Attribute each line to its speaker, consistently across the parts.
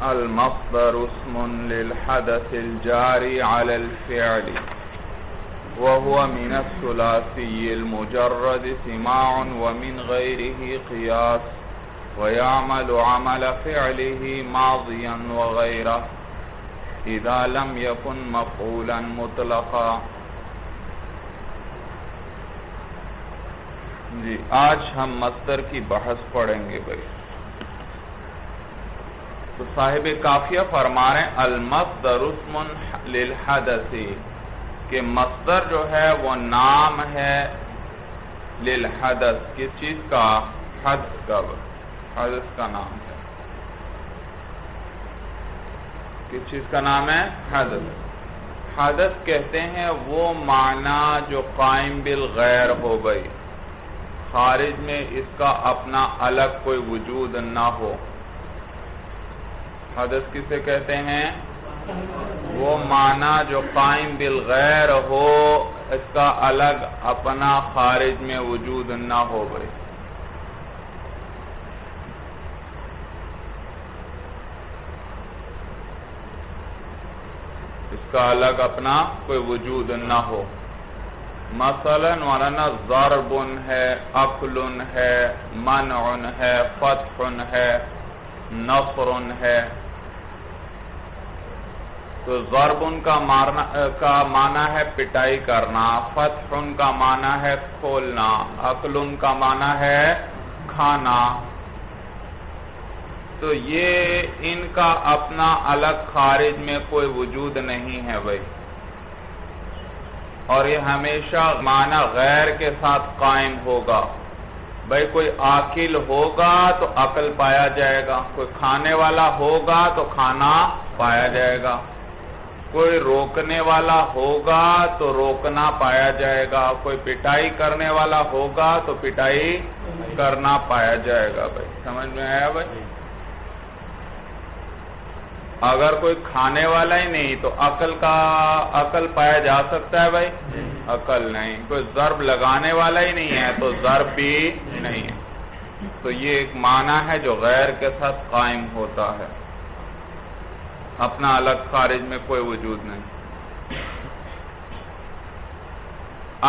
Speaker 1: المصدر اسم للحدث الجاري على الفعل وهو من الثلاثي المجرد سماع ومن غيره قياس ويعمل عمل فعله ماضيا وغيره إذا لم يكن مفعولا مطلقا. جی آج ہم مصدر کی بحث پڑھیں گے بھائی. تو صاحب کافیہ فرما رہے ہیں المصدر اسم للحدث کہ مصدر جو ہے وہ نام ہے للحدث کس چیز کا؟ حدث کا. حدث کا نام ہے. کس چیز کا نام ہے؟ حدث. حدث کہتے ہیں وہ معنی جو قائم بالغیر ہو گئی، خارج میں اس کا اپنا الگ کوئی وجود نہ ہو. حدث کسے کہتے ہیں؟ وہ معنی جو قائم بالغیر ہو، اس کا الگ اپنا خارج میں وجود نہ ہو گئی. اس کا الگ اپنا کوئی وجود نہ ہو. مثلا ورنہ ضرب ہے، اکل ہے، منع ہے، فتح ہے، نصر ہے. تو ضرب کا معنی ہے پٹائی کرنا، فتح کا معنی ہے کھولنا، اکل کا معنی ہے کھانا. تو یہ ان کا اپنا الگ خارج میں کوئی وجود نہیں ہے بھائی، اور یہ ہمیشہ معنی غیر کے ساتھ قائم ہوگا. بھائی کوئی آکل ہوگا تو عقل پایا جائے گا، کوئی کھانے والا ہوگا تو کھانا پایا جائے گا، کوئی روکنے والا ہوگا تو روکنا پایا جائے گا، کوئی پٹائی کرنے والا ہوگا تو پٹائی کرنا پایا جائے گا. بھائی سمجھ میں آیا بھائی؟ اگر کوئی کھانے والا ہی نہیں تو عقل پایا جا سکتا ہے بھائی؟ عقل نہیں. کوئی ضرب لگانے والا ہی نہیں ہے تو ضرب بھی نہیں ہے. تو یہ ایک معنی ہے جو غیر کے ساتھ قائم ہوتا ہے، اپنا الگ خارج میں کوئی وجود نہیں.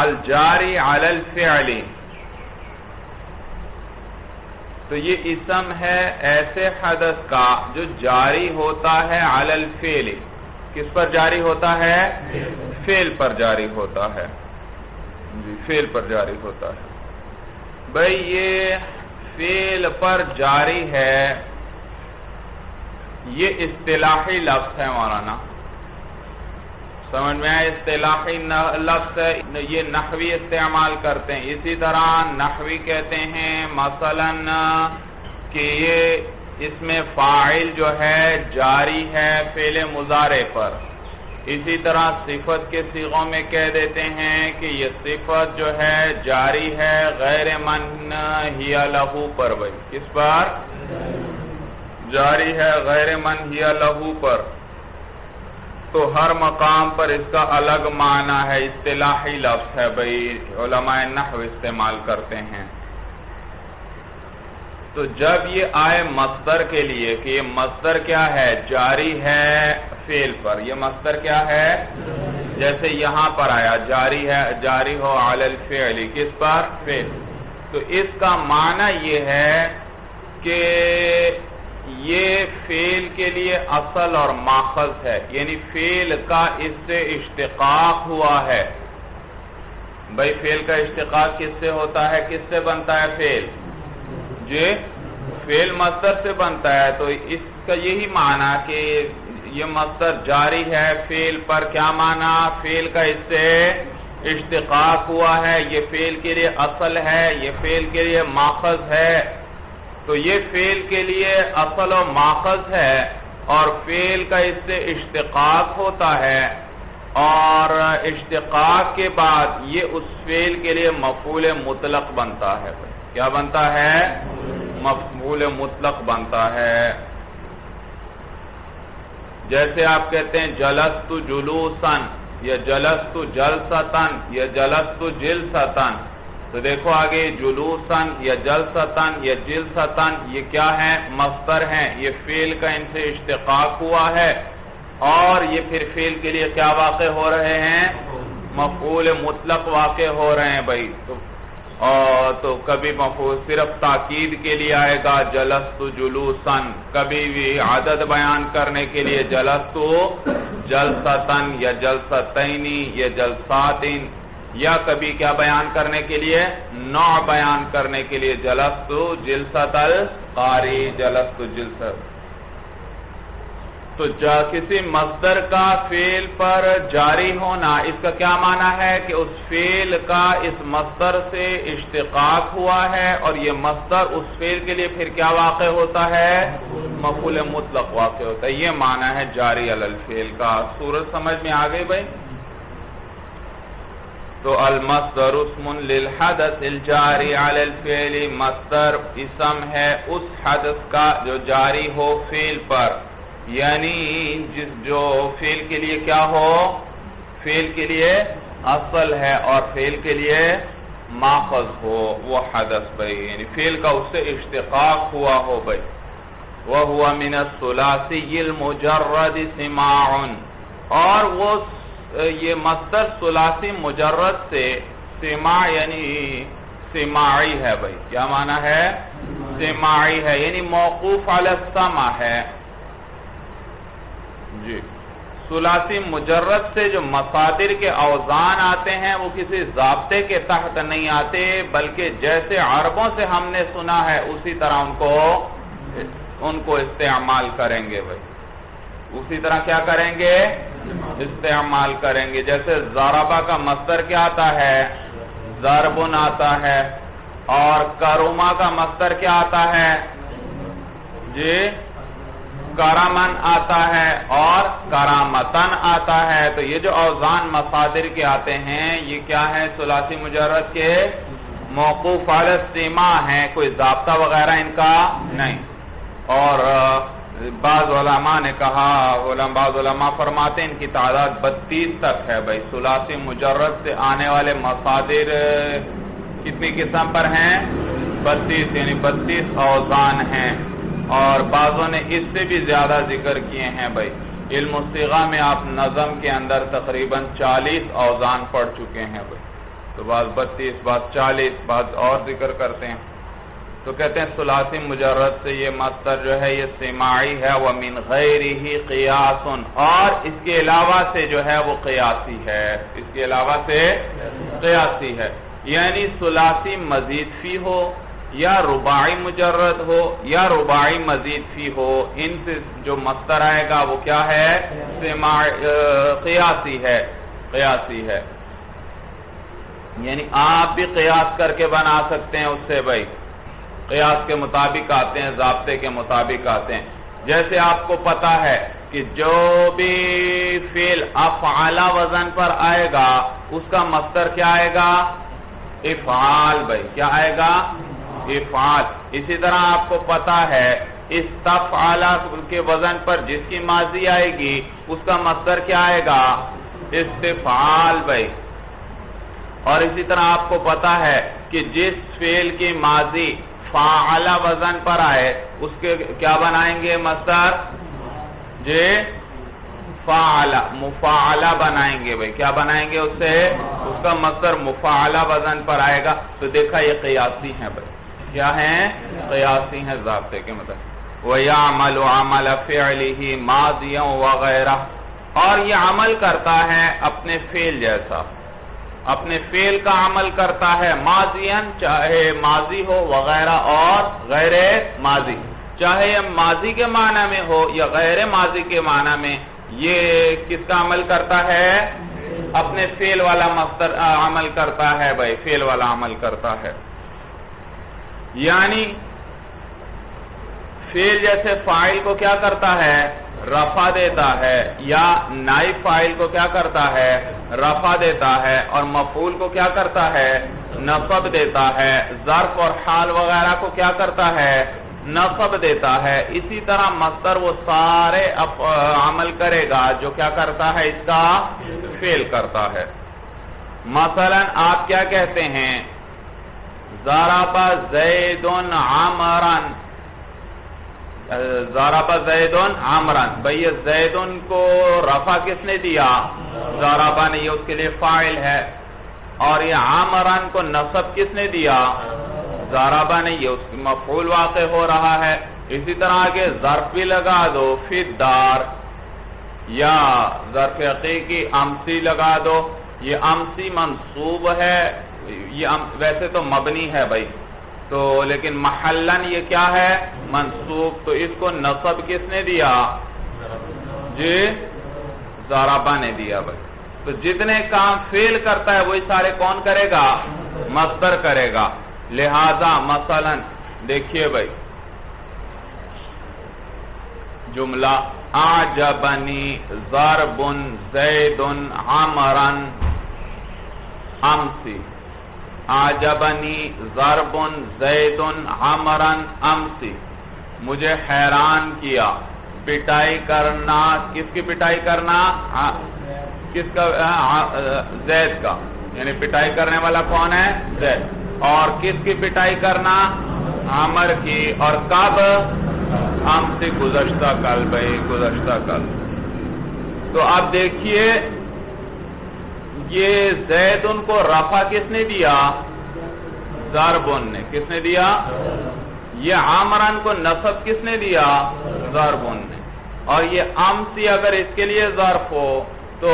Speaker 1: الجاری علی الفعل، تو یہ اسم ہے ایسے حدث کا جو جاری ہوتا ہے علی الفعل. کس پر جاری ہوتا ہے؟ فعل پر جاری ہوتا ہے. جی فعل پر جاری ہوتا ہے. بھئی یہ فعل پر جاری ہے، یہ اصطلاحی لفظ ہے مولانا. سمجھ میں آئے؟ اصطلاحی لفظ ہے، یہ نحوی استعمال کرتے ہیں. اسی طرح نحوی کہتے ہیں مثلا کہ یہ اس میں فاعل جو ہے جاری ہے فعل مضارع پر. اسی طرح صفت کے صیغوں میں کہہ دیتے ہیں کہ یہ صفت جو ہے جاری ہے غیر من ہی لہو پر. بھائی کس پر جاری ہے؟ غیر من ہی لہو پر. تو ہر مقام پر اس کا الگ معنی ہے، اصطلاحی لفظ ہے بھائی، علماء نحو استعمال کرتے ہیں. تو جب یہ آئے مصدر کے لیے کہ یہ مصدر کیا ہے؟ جاری ہے فعل پر. یہ مصدر کیا ہے؟ جیسے یہاں پر آیا جاری ہے، جاری ہو علی الفعل، کس پر؟ فعل. تو اس کا معنی یہ ہے کہ یہ فعل کے لیے اصل اور ماخذ ہے، یعنی فعل کا اس سے اشتقاق ہوا ہے. بھئی فعل کا اشتقاق کس سے ہوتا ہے؟ کس سے بنتا ہے فعل؟ جی فعل مصدر سے بنتا ہے. تو اس کا یہی معنی کہ یہ مصدر جاری ہے فعل پر. کیا معنی؟ فعل کا اس سے اشتقاق ہوا ہے، یہ فعل کے لیے اصل ہے، یہ فعل کے لیے ماخذ ہے. تو یہ فعل کے لیے اصل و ماخذ ہے اور فعل کا اس سے اشتقاق ہوتا ہے، اور اشتقاق کے بعد یہ اس فعل کے لیے مفعول مطلق بنتا ہے. کیا بنتا ہے؟ مفعول مطلق بنتا ہے. جیسے آپ کہتے ہیں جلست جلوسن یا جلست جلستن یا جلست جلستن، تو دیکھو آگے جلوسن یا جلستن یا جلستن یہ کیا ہے؟ مصدر ہیں. یہ فعل کا ان سے اشتقاق ہوا ہے اور یہ پھر فعل کے لیے کیا واقع ہو رہے ہیں؟ مفعول مطلق واقع ہو رہے ہیں بھائی. تو کبھی مفعول صرف تاکید کے لیے آئے گا جلست جلوسن، کبھی بھی عدد بیان کرنے کے لیے جلست جلستن یا جلستین یا جلساتن، یا کبھی کیا بیان کرنے کے لیے؟ نوع بیان کرنے کے لیے جلست جلست القاری، جلست جلست. تو کسی مصدر کا فعل پر جاری ہونا، اس کا کیا معنی ہے کہ اس فعل کا اس مصدر سے اشتقاق ہوا ہے اور یہ مصدر اس فعل کے لیے پھر کیا واقع ہوتا ہے؟ مفعول مطلق واقع ہوتا ہے. یہ معنی ہے جاری علی الفعل کا. صورت سمجھ میں آ گئی بھائی؟ تو المصدر اسم للحدث الجاری علی الفعل، مصدر اسم ہے اس حدث کا جو جاری ہو فعل پر، یعنی جو فعل کے لیے کیا ہو؟ فعل کے لیے اصل ہے اور فعل کے لیے ماخذ ہو وہ حدث بھائی، یعنی فعل کا اس سے اشتقاق ہوا ہو بھائی. وَهُوَ مِنَ الثُّلَاثِيِّ الْمُجَرَّدِ سِمَاعٌ، اور وہ یہ مصدر ثلاثی مجرد سے سماع یعنی سماعی ہے بھائی. کیا معنی ہے؟ سماعی ہے، یعنی موقوف علی السمع ہے جی. ثلاثی مجرد سے جو مصادر کے اوزان آتے ہیں وہ کسی ضابطے کے تحت نہیں آتے، بلکہ جیسے عربوں سے ہم نے سنا ہے اسی طرح ان کو استعمال کریں گے بھائی. اسی طرح کیا کریں گے؟ استعمال کریں گے. جیسے ضربہ کا مصدر کیا آتا ہے؟ ضربن آتا ہے. اور کرما کا مصدر کیا آتا ہے؟ جی کرمن آتا ہے اور کرامتن آتا ہے. تو یہ جو اوزان مصادر کے آتے ہیں یہ کیا ہے؟ ثلاثی مجرد کے موقوف علی السماع ہیں، کوئی ضابطہ وغیرہ ان کا نہیں. اور بعض علماء نے کہا، بعض علماء فرماتے ہیں ان کی تعداد 32 تک ہے بھائی. ثلاثی مجرد سے آنے والے مصادر کتنی قسم پر ہیں؟ 32، یعنی 32 اوزان ہیں. اور بعضوں نے اس سے بھی زیادہ ذکر کیے ہیں بھائی. علم الصیغہ میں آپ نظم کے اندر تقریباً 40 اوزان پڑھ چکے ہیں بھائی. تو بعض 32، بعض 40، بعض اور ذکر کرتے ہیں. تو کہتے ہیں ثلاثی مجرد سے یہ مصدر جو ہے یہ سماعی ہے. وَمِنْ غَيْرِهِ قِيَاسٌ، اور اس کے علاوہ سے جو ہے وہ قیاسی ہے. اس کے علاوہ سے قیاسی ہے، یعنی ثلاثی مزید فی ہو یا رباعی مجرد ہو یا رباعی مزید فی ہو، ان سے جو مصدر آئے گا وہ کیا ہے؟ قیاسی ہے. قیاسی ہے یعنی آپ بھی قیاس کر کے بنا سکتے ہیں اس سے بھائی. قیاس کے مطابق آتے ہیں، ضابطے کے مطابق آتے ہیں. جیسے آپ کو پتا ہے کہ جو بھی فعل افعال وزن پر آئے گا اس کا مصدر کیا آئے گا؟ افعال بھائی. کیا آئے گا؟ افعال. اسی طرح آپ کو پتا ہے استفعال کے وزن پر جس کی ماضی آئے گی اس کا مصدر کیا آئے گا؟ استفعال بھائی. اور اسی طرح آپ کو پتا ہے کہ جس فعل کی ماضی فاعل وزن پر آئے اس کے کیا بنائیں گے مصدر؟ جی فاعل، مفاعلہ بنائیں گے بھائی. کیا بنائیں گے اس سے؟ اس کا مصدر مفاعلہ وزن پر آئے گا. تو دیکھا یہ قیاسی ہیں بھائی. کیا ہیں؟ قیاسی ہیں ضابطے کے مطابق. وَيَعْمَلُ عَمَلَ فِعْلِهِ مَاضِيًا وَغَيْرَهُ، اور یہ عمل کرتا ہے اپنے فعل جیسا، اپنے فعل کا عمل کرتا ہے ماضیاً، چاہے ماضی ہو، وغیرہ اور غیر ماضی، چاہے یہ ماضی کے معنی میں ہو یا غیر ماضی کے معنی میں. یہ کس کا عمل کرتا ہے؟ اپنے فعل والا مصدر عمل کرتا ہے بھائی. فعل والا عمل کرتا ہے، یعنی فعل جیسے فاعل کو کیا کرتا ہے؟ رفع دیتا ہے، یا نائب فاعل کو کیا کرتا ہے؟ رفع دیتا ہے. اور مفعول کو کیا کرتا ہے؟ نصب دیتا ہے. ظرف اور حال وغیرہ کو کیا کرتا ہے؟ نصب دیتا ہے. اسی طرح مصدر وہ سارے عمل کرے گا جو کیا کرتا ہے؟ اس کا فعل کرتا ہے. مثلا آپ کیا کہتے ہیں ضرب زید عمرا، ضرب زید عمرا، بھئی زید کو رفع کس نے دیا؟ ضرب نے، یہ اس کے لیے فاعل ہے، اور یہ عمرا کو نصب کس نے دیا؟ ضرب نے، یہ اس کی مفعول واقع ہو رہا ہے۔ اسی طرح آگے ظرف بھی لگا دو، فی الدار، یا ظرف حقیقی امسی لگا دو، یہ امسی منصوب ہے، یہ ویسے تو مبنی ہے بھائی تو، لیکن محلن یہ کیا ہے؟ منصوب، تو اس کو نصب کس نے دیا؟ جی ضربہ نے دیا بھائی۔ تو جتنے کام فعل کرتا ہے وہی سارے کون کرے گا؟ مصدر کرے گا۔ لہذا مثلا دیکھیے بھائی جملہ اعجبنی ضرب زید عمرا امسی، اعجبنی ضرب زید عمرا امسی، مجھے حیران کیا پٹائی کرنا، کس کی پٹائی کرنا؟ کس کا؟ زید کا، یعنی پٹائی کرنے والا کون ہے؟ زید، اور کس کی پٹائی کرنا؟ عمر کی، اور کب؟ امسی، گزشتہ کل بھائی، گزشتہ کل۔ تو اب دیکھیے یہ زید ان کو رفع کس نے دیا؟ ضربن نے، کس نے دیا؟ یہ عمران کو نصب کس نے دیا؟ ضربن نے، اور یہ امسی اگر اس کے لیے ظرف ہو تو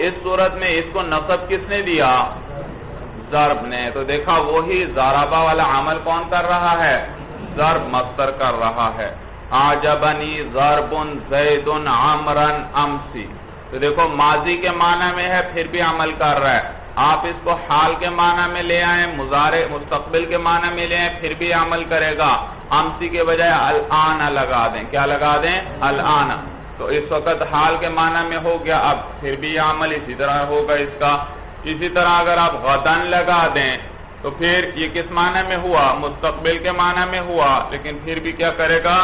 Speaker 1: اس صورت میں اس کو نصب کس نے دیا؟ ضرب نے۔ تو دیکھا وہی ضربہ والا عمل کون کر رہا ہے؟ ضرب مصدر کر رہا ہے۔ اعجبنی ضرب زید عمرا امسی، تو دیکھو ماضی کے معنی میں ہے پھر بھی عمل کر رہا ہے، آپ اس کو حال کے معنی میں لے آئیں، مضارع مستقبل کے معنی میں لے آئیں، پھر بھی عمل کرے گا۔ امسی کے بجائے الآن لگا دیں، کیا لگا دیں؟ الآن، تو اس وقت حال کے معنی میں ہو گیا، اب پھر بھی عمل اسی طرح ہوگا اس کا۔ اسی طرح اگر آپ غدن لگا دیں تو پھر یہ کس معنی میں ہوا؟ مستقبل کے معنی میں ہوا، لیکن پھر بھی کیا کرے گا؟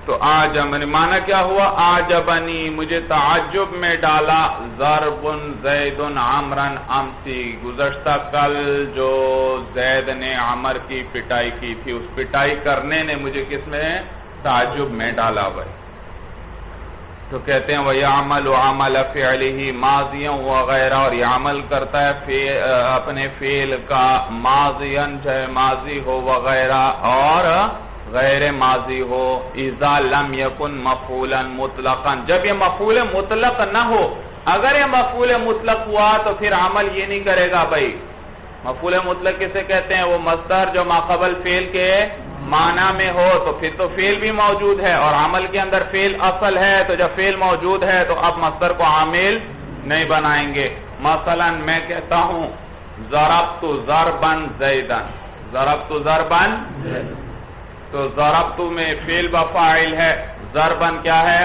Speaker 1: تو آجبنی معنی کیا ہوا؟ آجبنی، مجھے تعجب میں ڈالا، ضرب زید عمرا امسی، گزشتہ کل جو زید نے عمر کی پٹائی کی تھی، اس پٹائی کرنے نے مجھے کس میں؟ تعجب میں ڈالا بھائی۔ تو کہتے ہیں وَيَعْمَلُ عَمَلَ فِعْلِهِ ماضیاں وغیرہ، اور یہ عمل کرتا ہے اپنے فعل کا ماضیاً، چاہے ماضی ہو وغیرہ اور غیر ماضی ہو، اذا لم یکن مفعولا مطلقا، جب یہ مفعول مطلق نہ ہو۔ اگر یہ مفعول مطلق ہوا تو پھر عمل یہ نہیں کرے گا بھائی۔ مفعول مطلق کسے کہتے ہیں؟ وہ مصدر جو ما قبل فعل کے معنی میں ہو، تو پھر تو فعل بھی موجود ہے اور عمل کے اندر فعل اصل ہے، تو جب فعل موجود ہے تو اب مصدر کو عامل نہیں بنائیں گے۔ مثلا میں کہتا ہوں ضربت ضربا زیدا، ضربت ضربا، تو ضربت میں فعل بفاعل ہے، ضربا کیا ہے؟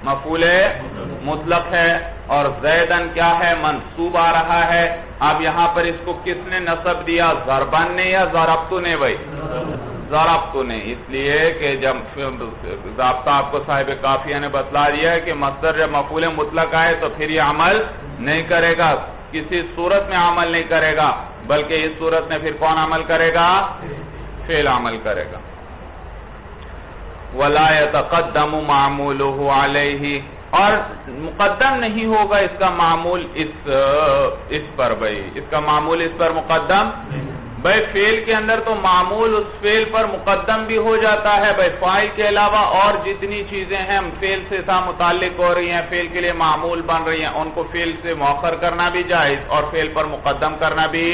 Speaker 1: مفعول مطلق ہے، اور زیدن کیا ہے؟ منصوب آ رہا ہے۔ اب یہاں پر اس کو کس نے نصب دیا؟ ضربن نے یا ضربت نے بھائی؟ ضربت نے، اس لیے کہ جب ضابطہ آپ کو صاحب کافیہ نے بتلا دیا ہے کہ مصدر جب مفعول مطلق آئے تو پھر یہ عمل نہیں کرے گا، کسی صورت میں عمل نہیں کرے گا، بلکہ اس صورت میں پھر کون عمل کرے گا؟ فعل عمل کرے گا۔ وَلَا يَتَقَدَّمُ مَعْمُولُهُ عَلَيْهِ، اور مقدم نہیں ہوگا اس کا معمول اس پر بھائی، اس کا معمول اس پر مقدم بھائی، فعل کے اندر تو معمول اس فعل پر مقدم بھی ہو جاتا ہے بھائی، فاعل کے علاوہ اور جتنی چیزیں ہیں فعل سے متعلق ہو رہی ہیں، فعل کے لیے معمول بن رہی ہیں، ان کو فعل سے مؤخر کرنا بھی جائز اور فعل پر مقدم کرنا بھی۔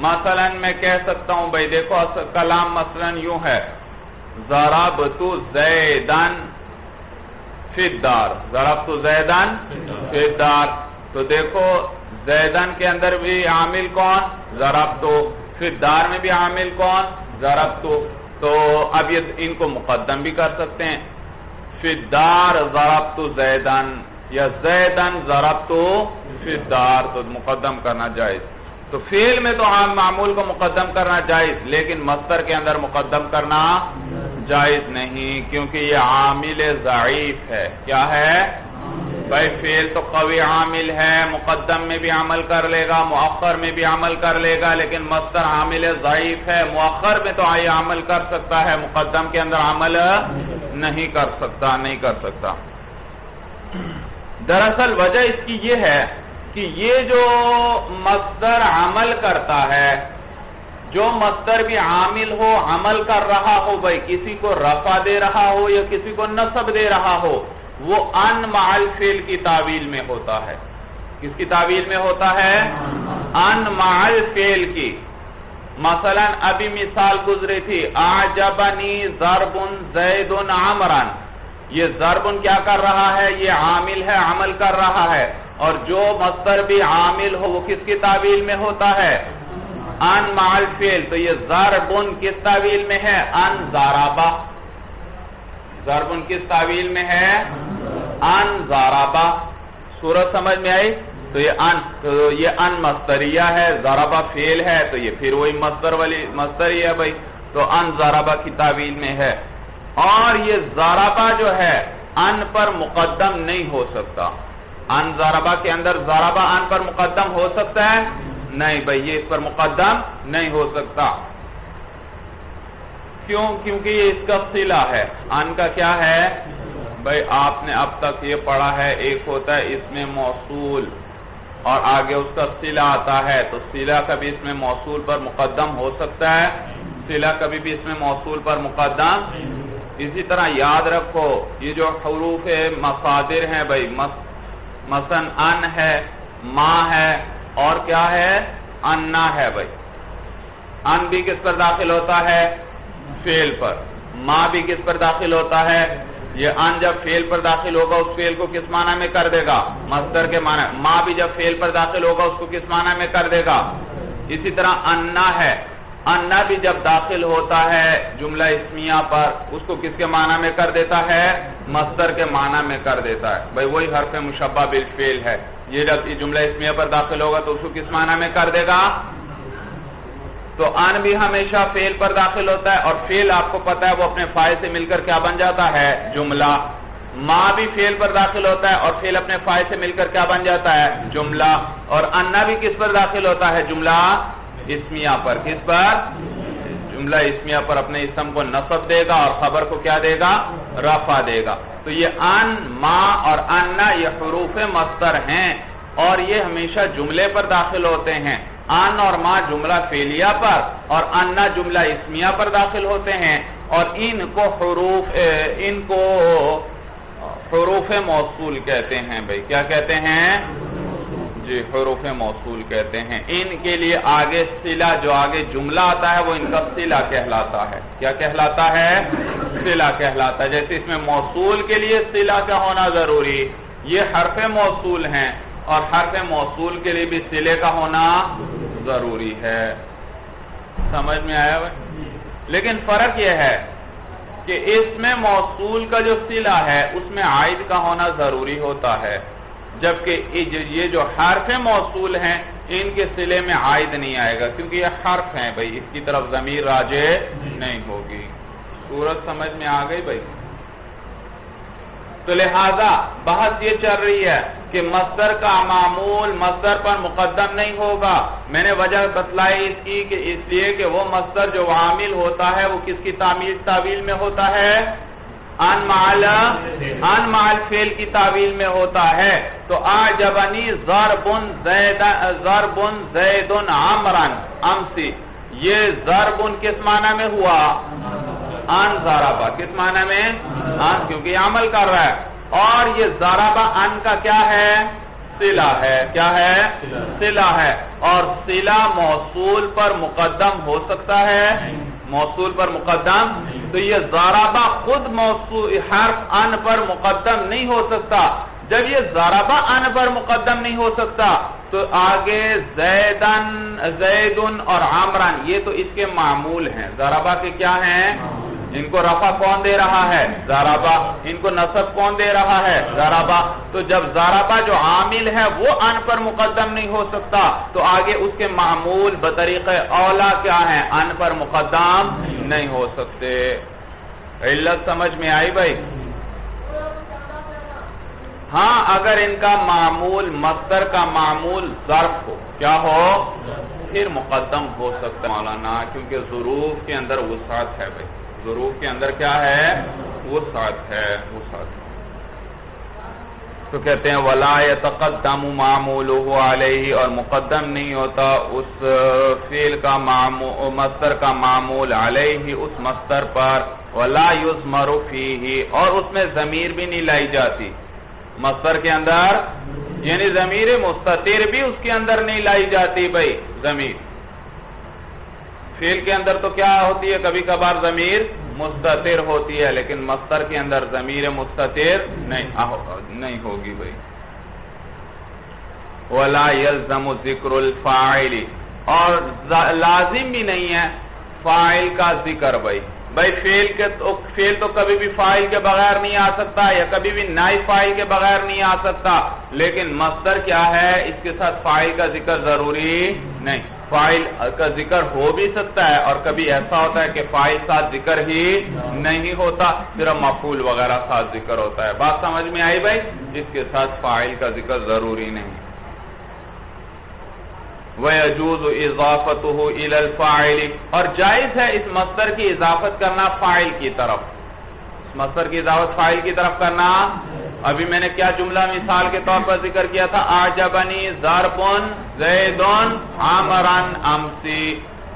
Speaker 1: مثلا میں کہہ سکتا ہوں بھائی دیکھو کلام مثلا یوں ہے، ضربت زیدن فی الدار، ضربت زیدن فی الدار، تو دیکھو زیدن کے اندر بھی عامل کون؟ ضربت، فی الدار میں بھی عامل کون؟ ضربت، تو اب یہ ان کو مقدم بھی کر سکتے ہیں، فی الدار ضربت زیدن، یا زیدن ضربت فی الدار، تو مقدم کرنا جائز۔ تو فعل میں تو عام معمول کو مقدم کرنا جائز، لیکن مصدر کے اندر مقدم کرنا جائز نہیں، کیونکہ یہ عامل ضعیف ہے۔ کیا ہے؟ بھائی فعل تو قوی عامل ہے، مقدم میں بھی عمل کر لے گا، مؤخر میں بھی عمل کر لے گا، لیکن مصدر عامل ضعیف ہے، مؤخر میں تو آئی عمل کر سکتا ہے، مقدم کے اندر عمل نہیں کر سکتا۔ دراصل وجہ اس کی یہ ہے کہ یہ جو مصدر عمل کرتا ہے، جو مصدر بھی عامل ہو، عمل کر رہا ہو، بھائی کسی کو رفع دے رہا ہو یا کسی کو نصب دے رہا ہو، وہ ان مع الفعل کی تعویل میں ہوتا ہے۔ کس کی تعویل میں ہوتا ہے؟ ان مع الفعل کی۔ مثلا ابھی مثال گزری تھی، اعجبنی ضرب زید عمرا، یہ ضرب کیا کر رہا ہے؟ یہ عامل ہے، عمل کر رہا ہے، اور جو مصدر بھی عامل ہو وہ کس کی تعویل میں ہوتا ہے؟ ان مع الفعل۔ تو یہ ضرب کس تعویل میں ہے؟ ان ضربہ۔ ضرب کس تعویل میں ہے؟ ان ضربہ۔ صورت سمجھ میں آئی؟ تو یہ ان مصدریہ ہے، ضربہ فعل ہے، تو یہ پھر وہی مصدری ہے بھائی، تو ان ضربہ کی تعویل میں ہے۔ اور یہ ضربہ جو ہے ان پر مقدم نہیں ہو سکتا۔ ان ضربہ کے اندر ضربہ ان پر مقدم ہو سکتا ہے؟ نہیں بھائی، یہ اس پر مقدم نہیں ہو سکتا۔ کیوں؟ کیونکہ یہ اس کا صلہ ہے۔ ان کا کیا ہے؟ بھائی آپ نے اب تک یہ پڑھا ہے، ایک ہوتا ہے اسم موصول اور آگے اس کا صلہ آتا ہے، تو صلہ کبھی اسم موصول پر مقدم ہو سکتا ہے، صلہ کبھی بھی اسم موصول پر مقدم۔ اسی طرح یاد رکھو، یہ جو حروف مصادر ہیں بھائی، مثلا ان ہے، ما ہے، اور کیا ہے؟ انا ہے بھائی۔ ان بھی کس پر داخل ہوتا ہے؟ فعل پر۔ ما بھی کس پر داخل ہوتا ہے؟ یہ ان جب فعل پر داخل ہوگا اس فعل کو کس معنی میں کر دے گا؟ مصدر کے معنی۔ ما بھی جب فعل پر داخل ہوگا اس کو کس معنی میں کر دے گا؟ اسی طرح انا ہے، انا بھی جب داخل ہوتا ہے جملہ اسمیہ پر اس کو کس کے معنی میں کر دیتا ہے؟ مصدر کے معنی میں کر دیتا ہے بھائی، وہی حرف مشبہ بالفعل ہے، یہ جب جملہ اسمیہ پر داخل ہوگا تو اس کو کس معنی میں کر دے گا؟ تو ان بھی ہمیشہ فعل پر داخل ہوتا ہے، اور فعل آپ کو پتا ہے وہ اپنے فاعل سے مل کر کیا بن جاتا ہے؟ جملہ۔ ما بھی فعل پر داخل ہوتا ہے اور فعل اپنے فاعل سے مل کر کیا بن جاتا ہے؟ جملہ۔ اور انا بھی کس پر داخل ہوتا ہے؟ جملہ اسمیہ پر۔ کس پر؟ جملہ اسمیہ پر اپنے اسم کو نصب دے گا اور خبر کو کیا دے گا؟ رفع دے گا۔ تو یہ ان، ما اور انا یہ حروف مصدر ہیں، اور یہ ہمیشہ جملے پر داخل ہوتے ہیں۔ ان اور ما جملہ فعلیہ پر اور انا جملہ اسمیہ پر داخل ہوتے ہیں، اور ان کو حروف موصول کہتے ہیں بھائی۔ کیا کہتے ہیں؟ جی حروف موصول کہتے ہیں۔ ان کے لیے آگے صلہ، جو آگے جملہ آتا ہے وہ ان کا صلہ کہلاتا ہے۔ کیا کہلاتا ہے؟ صلہ کہلاتا ہے۔ جیسے اس میں موصول کے لیے صلہ کا ہونا ضروری، یہ حرف موصول ہیں، اور حرف موصول کے لیے بھی صلے کا ہونا ضروری ہے۔ سمجھ میں آیا بھائی؟ لیکن فرق یہ ہے کہ اس میں موصول کا جو صلہ ہے اس میں عائد کا ہونا ضروری ہوتا ہے، جبکہ یہ جو حرف موصول ہیں ان کے صلے میں عائد نہیں آئے گا، کیونکہ یہ حرف ہیں بھائی، اس کی طرف ضمیر راجع نہیں ہوگی۔ صورت سمجھ میں آ گئی بھائی؟ تو لہذا بحث یہ چل رہی ہے کہ مصدر کا معمول مصدر پر مقدم نہیں ہوگا۔ میں نے وجہ بتلائی اس کی کہ اس لیے کہ وہ مصدر جو عامل ہوتا ہے وہ کس کی تعویل میں ہوتا ہے؟ ان مع الفعل کی تعویل میں ہوتا ہے۔ تو اعجبنی ضرب زید عمرا امسی، یہ ضرب کس معنی میں ہوا؟ ان ضربہ۔ کس معنی میں؟ ان، کیونکہ یہ عمل کر رہا ہے، اور یہ ضربہ ان کا کیا ہے؟ صلہ ہے۔ کیا ہے؟ صلہ ہے، اور صلہ موصول پر مقدم ہو سکتا ہے؟ موصول پر مقدم؟ تو یہ ضربہ خود موصول حرف ان پر مقدم نہیں ہو سکتا۔ جب یہ ضربہ ان پر مقدم نہیں ہو سکتا تو آگے زیدن اور عمران یہ تو اس کے معمول ہیں۔ ضربہ کے کیا ہیں؟ ان کو رفع کون دے رہا ہے؟ ضربہ۔ ان کو نصب کون دے رہا ہے؟ ضربہ۔ تو جب ضربہ جو عامل ہے وہ ان پر مقدم نہیں ہو سکتا تو آگے اس کے معمول بطریق اولا کیا ہیں؟ ان پر مقدم نہیں ہو سکتے۔ علت سمجھ میں آئی بھائی؟ ہاں اگر ان کا معمول مصدر کا معمول ظرف ہو، کیا ہو، پھر مقدم ہو سکتا ہے مولانا، کیونکہ ظروف کے اندر وسعت ہے بھائی، ظروف کے اندر کیا ہے، وسعت ہے، وسعت۔ تو کہتے ہیں وَلَا يَتَقَدَّمُ مَعْمُولُهُ عَلَيْهِ، اور مقدم نہیں ہوتا اس فعل کا مصدر کا معمول علیہ، اس مصدر پر، وَلَا يُضْمَرُ فِيهِ، اور اس میں ضمیر بھی نہیں لائی جاتی مصدر کے اندر، یعنی ضمیر مستتر بھی اس کے اندر نہیں لائی جاتی بھائی ضمیر۔ فعل کے اندر تو کیا ہوتی ہے، کبھی کبھار ضمیر مستتر ہوتی ہے، لیکن مصدر کے اندر ضمیر مستتر نہیں ہوگی بھائی۔ وَلَا يَلْزَمُ ذِكْرُ الْفَاعِلِ، اور لازم بھی نہیں ہے فاعل کا ذکر بھائی۔ فعل تو کبھی بھی فاعل کے بغیر نہیں آ سکتا، یا کبھی بھی نائب فاعل کے بغیر نہیں آ سکتا، لیکن مصدر کیا ہے، اس کے ساتھ فاعل کا ذکر ضروری نہیں۔ فاعل کا ذکر ہو بھی سکتا ہے، اور کبھی ایسا ہوتا ہے کہ فاعل ساتھ ذکر ہی نہیں ہوتا، صرف مفعول وغیرہ ساتھ ذکر ہوتا ہے۔ بات سمجھ میں آئی بھائی، جس کے ساتھ فاعل کا ذکر ضروری نہیں۔ وَيَجُوزُ إِضَافَتُهُ إِلَى الْفَاعِلِ، اور جائز ہے اس مصدر کی اضافت کرنا فاعل کی طرف، اس مصدر کی اضافت فاعل کی طرف کرنا۔ ابھی میں نے کیا جملہ مثال کے طور پر ذکر کیا تھا، اعجبنی ضرب زید عمرا امسی،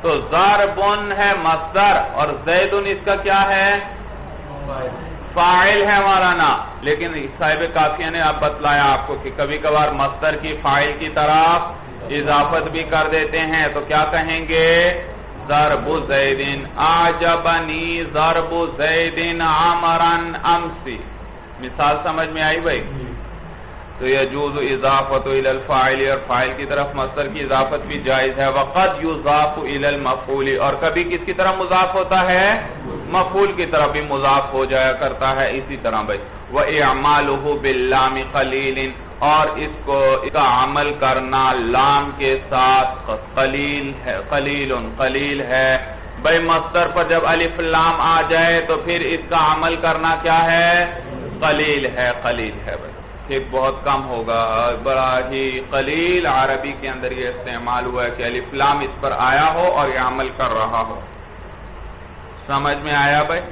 Speaker 1: تو ضرب ہے مصدر اور زید اس کا کیا ہے، فاعل ہے مولانا، لیکن صاحب کافیہ نے اب بتلایا آپ کو کہ کبھی کبھار مصدر کی فاعل کی طرف اضافت بھی کر دیتے ہیں، تو کیا کہیں گے، ضرب زید، اعجبنی ضرب زید عمرا امسی۔ مثال سمجھ میں آئی بھائی؟ تو یجوز اضافت الی الفاعل، اور فاعل کی طرف مصدر کی اضافت بھی جائز ہے۔ وقد یضاف الی المفعول، اور کبھی کس کی طرف مضاف ہوتا ہے، مفعول کی طرف بھی مضاف ہو جایا کرتا ہے اسی طرح بھائی۔ وَإِعْمَالُهُ بِاللَّامِ قَلِيلٍ، اور اس کا عمل کرنا لام کے ساتھ قلیل ہے بھائی۔ مصدر پر جب الف لام آ جائے تو پھر اس کا عمل کرنا کیا ہے، قلیل ہے بھائی، پھر بہت کم ہوگا، بڑا ہی قلیل عربی کے اندر یہ استعمال ہوا ہے کہ الف لام اس پر آیا ہو اور یہ عمل کر رہا ہو۔ سمجھ میں آیا بھائی؟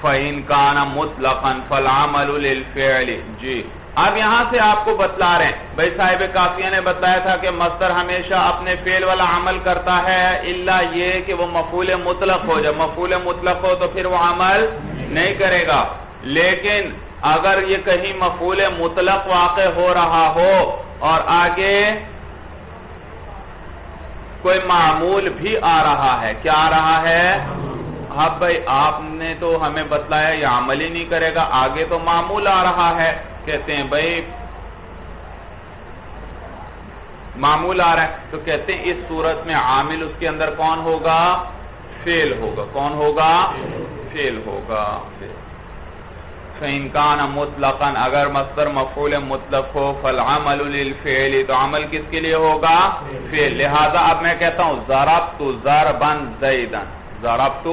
Speaker 1: فَإِنْ كَانَ مُطْلَقًا فَالْعَمَلُ لِلْفِعْلِ، جی اب یہاں سے آپ کو بتلا رہے ہیں بھائی، صاحب کافیہ نے بتایا تھا کہ مصدر ہمیشہ اپنے فعل والا عمل کرتا ہے، الا یہ کہ وہ مفعول مطلق ہو، جب مفعول مطلق ہو تو پھر وہ عمل نہیں کرے گا، لیکن اگر یہ کہیں مفعول مطلق واقع ہو رہا ہو اور آگے کوئی معمول بھی آ رہا ہے، کیا آ رہا ہے، اب بھائی آپ نے تو ہمیں بتلایا یہ عمل ہی نہیں کرے گا، آگے تو معمول آ رہا ہے، کہتے ہیں بھائی معمول آ رہا ہے، تو کہتے ہیں اس صورت میں عامل اس کے اندر کون ہوگا، فعل ہوگا، کون ہوگا، فعل ہوگا۔ فَإِنْ كَانَ مُطْلَقًا، اگر مصدر مفعول مطلق ہو، فَالْعَمَلُ لِلْفِعْلِ، تو عمل کس کے لیے ہوگا، فعل، لہذا اب میں کہتا ہوں ضربت ضربا زیدا، ضربت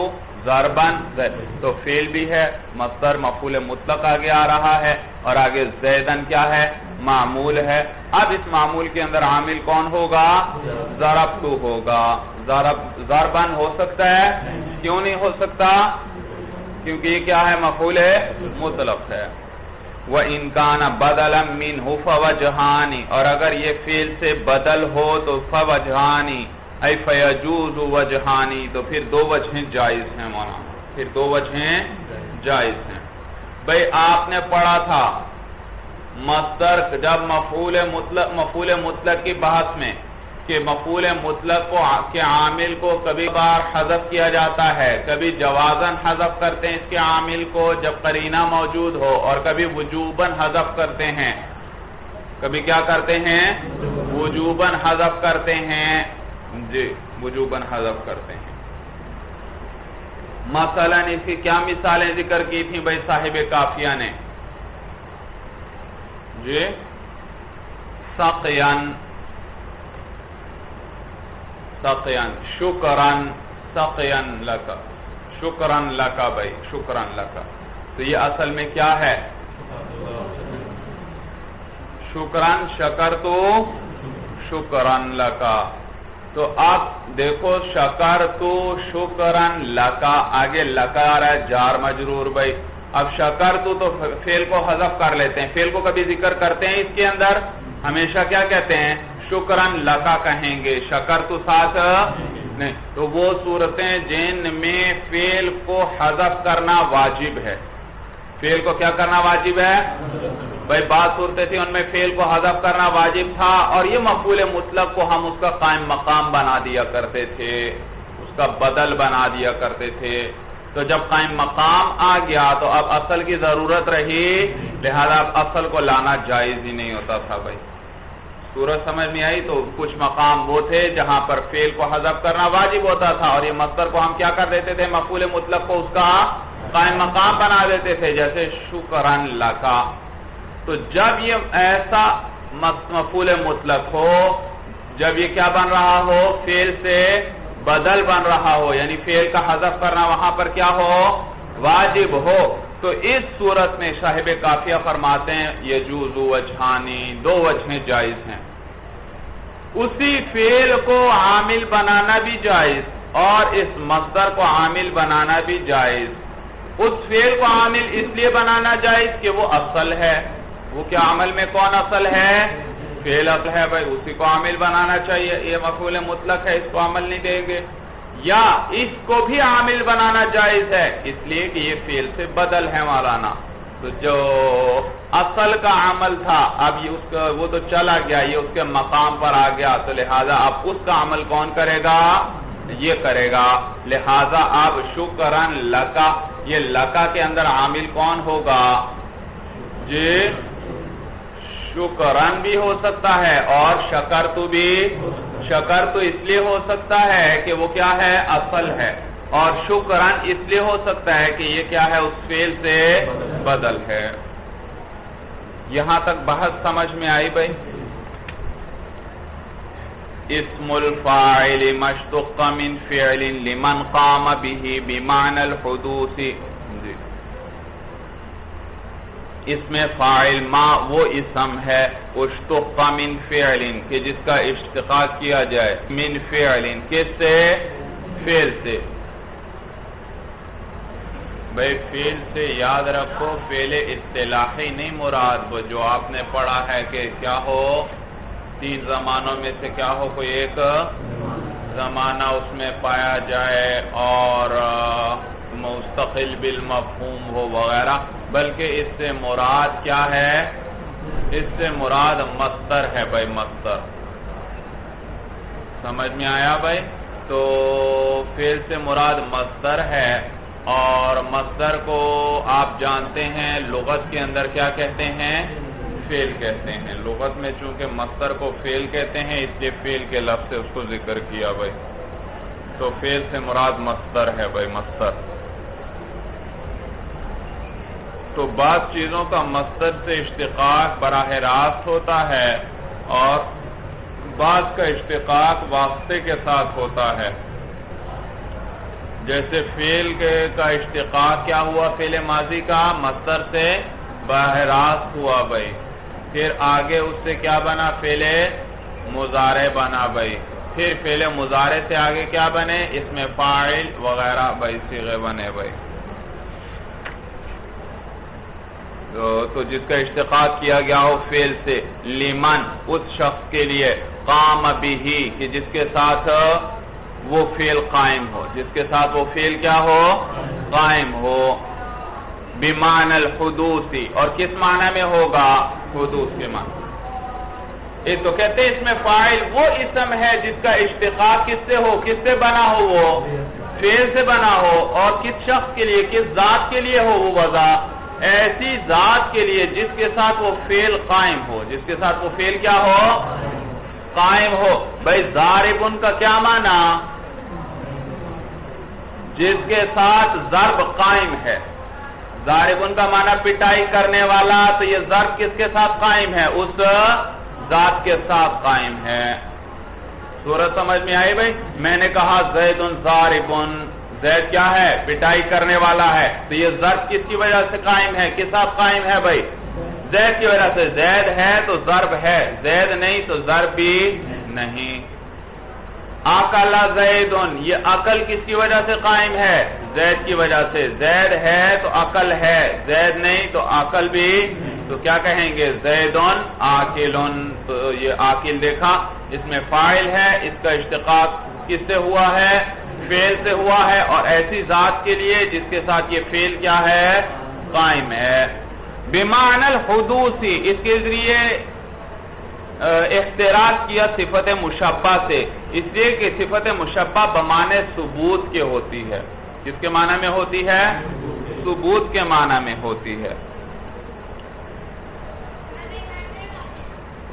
Speaker 1: ضربا زید، تو فعل بھی ہے، مصدر مفعول مطلق آگے آ رہا ہے، اور آگے زیدن کیا ہے، معمول ہے۔ اب اس معمول کے اندر عامل کون ہوگا، ضربت ہوگا، ضربن ہو سکتا ہے، کیوں نہیں ہو سکتا، کیونکہ یہ کیا ہے، مفعول مطلق ہے۔ وَإِنْ كَانَ بَدَلًا مِّنْهُ فَوَجْهَانِ، اور اگر یہ فعل سے بدل ہو تو فَوَجْهَانِ ای فَيَجُوزُ وَجْهَانِ، تو پھر دو وجہیں جائز ہیں مولانا، پھر دو وجہیں جائز ہیں بھئی۔ آپ نے پڑھا تھا مصدر جب مفعول مطلق کی بحث میں کہ مفعول مطلق کے عامل کو کبھی بار حذف کیا جاتا ہے، کبھی جوازاً حذف کرتے ہیں اس کے عامل کو جب قرینہ موجود ہو، اور کبھی وجوباً حذف کرتے ہیں، کبھی کیا کرتے ہیں، وجوباً حذف کرتے ہیں، جی وجوباً حذف کرتے ہیں۔ مثلا اس کی کیا مثالیں ذکر کی تھیں بھائی صاحب کافیہ نے، جی سقیاً، سقیاً، شکراً، سقیاً لکا، شکرن لکا بھائی، شکرن لکا. تو یہ اصل میں کیا ہے؟ شکرن، شکر تو شکرن لکا. تو اب دیکھو شکر تو شکرن لکا، آگے لکا آ رہا ہے جار مجرور بھائی. اب شکر تو فعل کو حذف کر لیتے ہیں. فعل کو کبھی ذکر کرتے ہیں اس کے اندر؟ ہمیشہ کیا کہتے ہیں؟ شکرن لکا کہیں گے، شکر تو ساتھ نہیں. تو وہ صورتیں جن میں فعل کو حذف کرنا واجب ہے. فعل کو کیا کرنا واجب ہے بھائی؟ بعض صورتیں تھیں ان میں فعل کو حذف کرنا واجب تھا، اور یہ مفعول مطلق کو ہم اس کا قائم مقام بنا دیا کرتے تھے، اس کا بدل بنا دیا کرتے تھے. تو جب قائم مقام آ گیا تو اب اصل کی ضرورت رہی، لہذا اب اصل کو لانا جائز ہی نہیں ہوتا تھا بھائی. صورت سمجھ نہیں آئی؟ تو کچھ مقام وہ تھے جہاں پر فعل کو حذف کرنا واجب ہوتا تھا، اور یہ مصدر کو ہم کیا کر دیتے تھے؟ مفعول مطلق کو اس کا قائم مقام بنا دیتے تھے، جیسے شکرن لکا. تو جب یہ ایسا مفعول مطلق ہو، جب یہ کیا بن رہا ہو؟ فعل سے بدل بن رہا ہو، یعنی فعل کا حذف کرنا وہاں پر کیا ہو؟ واجب ہو. تو اس صورت میں صاحب کافیہ فرماتے ہیں یجوز وجہانی، دو وجہیں جائز ہیں. اسی فعل کو عامل بنانا بھی جائز اور اس مصدر کو عامل بنانا بھی جائز. اس فعل کو عامل اس لیے بنانا جائز کہ وہ اصل ہے. وہ کیا عمل میں کون اصل ہے؟ فعل اصل ہے بھائی، اسی کو عامل بنانا چاہیے. یہ مفعول مطلق ہے، اس کو عمل نہیں دیں گے. یا اس کو بھی عامل بنانا جائز ہے اس لیے کہ یہ فعل سے بدل ہے مولانا. تو جو اصل کا عمل تھا اب یہ اس کا وہ تو چلا گیا، یہ اس کے مقام پر آ گیا، تو لہذا اب اس کا عمل کون کرے گا؟ یہ کرے گا. لہذا اب شکرن لکا، یہ لکا کے اندر عامل کون ہوگا؟ جی شکرن بھی ہو سکتا ہے اور شکر تو بھی. شکر تو اس لیے ہو سکتا ہے کہ وہ کیا ہے؟ اصل ہے. اور شکرن اس لیے ہو سکتا ہے کہ یہ کیا ہے؟ اس فعل سے بدل ہے. یہاں تک بحث سمجھ میں آئی بھائی؟ اسم الفاعل مشتق من فعل لمن قام به بمعنى الحدوث. اسم فاعل ما وہ اسم ہے اشتق من فعل کہ جس کا اشتقاق کیا جائے من فعل کس سے؟ فعل سے. بھائی فعل سے یاد رکھو فعل اصطلاحی نہیں مراد، وہ جو آپ نے پڑھا ہے کہ کیا ہو؟ تین زمانوں میں سے کیا ہو؟ کوئی ایک زمانہ اس میں پایا جائے اور مستقل بالمفہوم ہو وغیرہ، بلکہ اس سے مراد کیا ہے؟ اس سے مراد مصدر ہے بھائی، مصدر. سمجھ میں آیا بھائی؟ تو فعل سے مراد مصدر ہے، اور مصدر کو آپ جانتے ہیں لغت کے اندر کیا کہتے ہیں؟ فعل کہتے ہیں. لغت میں چونکہ مصدر کو فعل کہتے ہیں اس لیے فعل کے لفظ سے اس کو ذکر کیا بھائی. تو فعل سے مراد مصدر ہے بھائی، مصدر. تو بعض چیزوں کا مصدر سے اشتقاق براہ راست ہوتا ہے اور بعض کا اشتقاق واسطے کے ساتھ ہوتا ہے. جیسے فعل کا اشتقاق کیا ہوا؟ فعل ماضی کا مصدر سے براہ راست ہوا بھائی. پھر آگے اس سے کیا بنا؟ فعل مضارع بنا بھائی. پھر فعل مضارع سے آگے کیا بنے؟ اسم فاعل وغیرہ بھائی صیغے بنے بھائی. تو جس کا اشتقاق کیا گیا ہو فعل سے، لمن اس شخص کے لیے، قام بھی کہ جس کے ساتھ وہ فعل قائم ہو، جس کے ساتھ وہ فعل کیا ہو؟ قائم ہو. بمعنی الحدوث، اور کس معنی میں ہوگا؟ حدوث کے معنی. تو کہتے ہیں اس میں فاعل وہ اسم ہے جس کا اشتقاق کس سے ہو؟ کس سے بنا ہو؟ وہ فعل سے بنا ہو. اور کس شخص کے لیے، کس ذات کے لیے ہو وہ وضع؟ ایسی ذات کے لیے جس کے ساتھ وہ فعل قائم ہو، جس کے ساتھ وہ فعل کیا ہو؟ قائم ہو. بھائی ضاربن کا کیا معنی؟ جس کے ساتھ ضرب قائم ہے. ضاربن کا معنی پٹائی کرنے والا، تو یہ ضرب کس کے ساتھ قائم ہے؟ اس ذات کے ساتھ قائم ہے. صورت سمجھ میں آئی بھائی؟ میں نے کہا زیدن ضاربن، زید کیا ہے؟ پٹائی کرنے والا ہے. تو یہ ضرب کس کی وجہ سے قائم ہے؟ کس ساتھ قائم ہے بھائی؟ زید کی وجہ سے. زید ہے تو ضرب ہے, زید نہیں تو ضرب بھی نہیں. اکل زیدن, یہ عقل کس کی وجہ سے قائم ہے؟ زید کی وجہ سے. زید ہے تو عقل ہے, زید نہیں تو عقل بھی. تو کیا کہیں گے؟ زیدن عاقلن. تو یہ عاقل دیکھا, اس میں فاعل ہے, اس کا اشتقاق کس سے ہوا ہے؟ فعل سے ہوا ہے, اور ایسی ذات کے لیے جس کے ساتھ یہ فعل کیا ہے؟ قائم ہے. بمعنی الحدوثی, اس کے ذریعے احتراز کیا صفت مشبہ سے, اس لیے کہ صفت مشبہ بمعنی ثبوت کے ہوتی ہے. کس کے معنی میں ہوتی ہے؟ ثبوت کے معنی میں ہوتی ہے.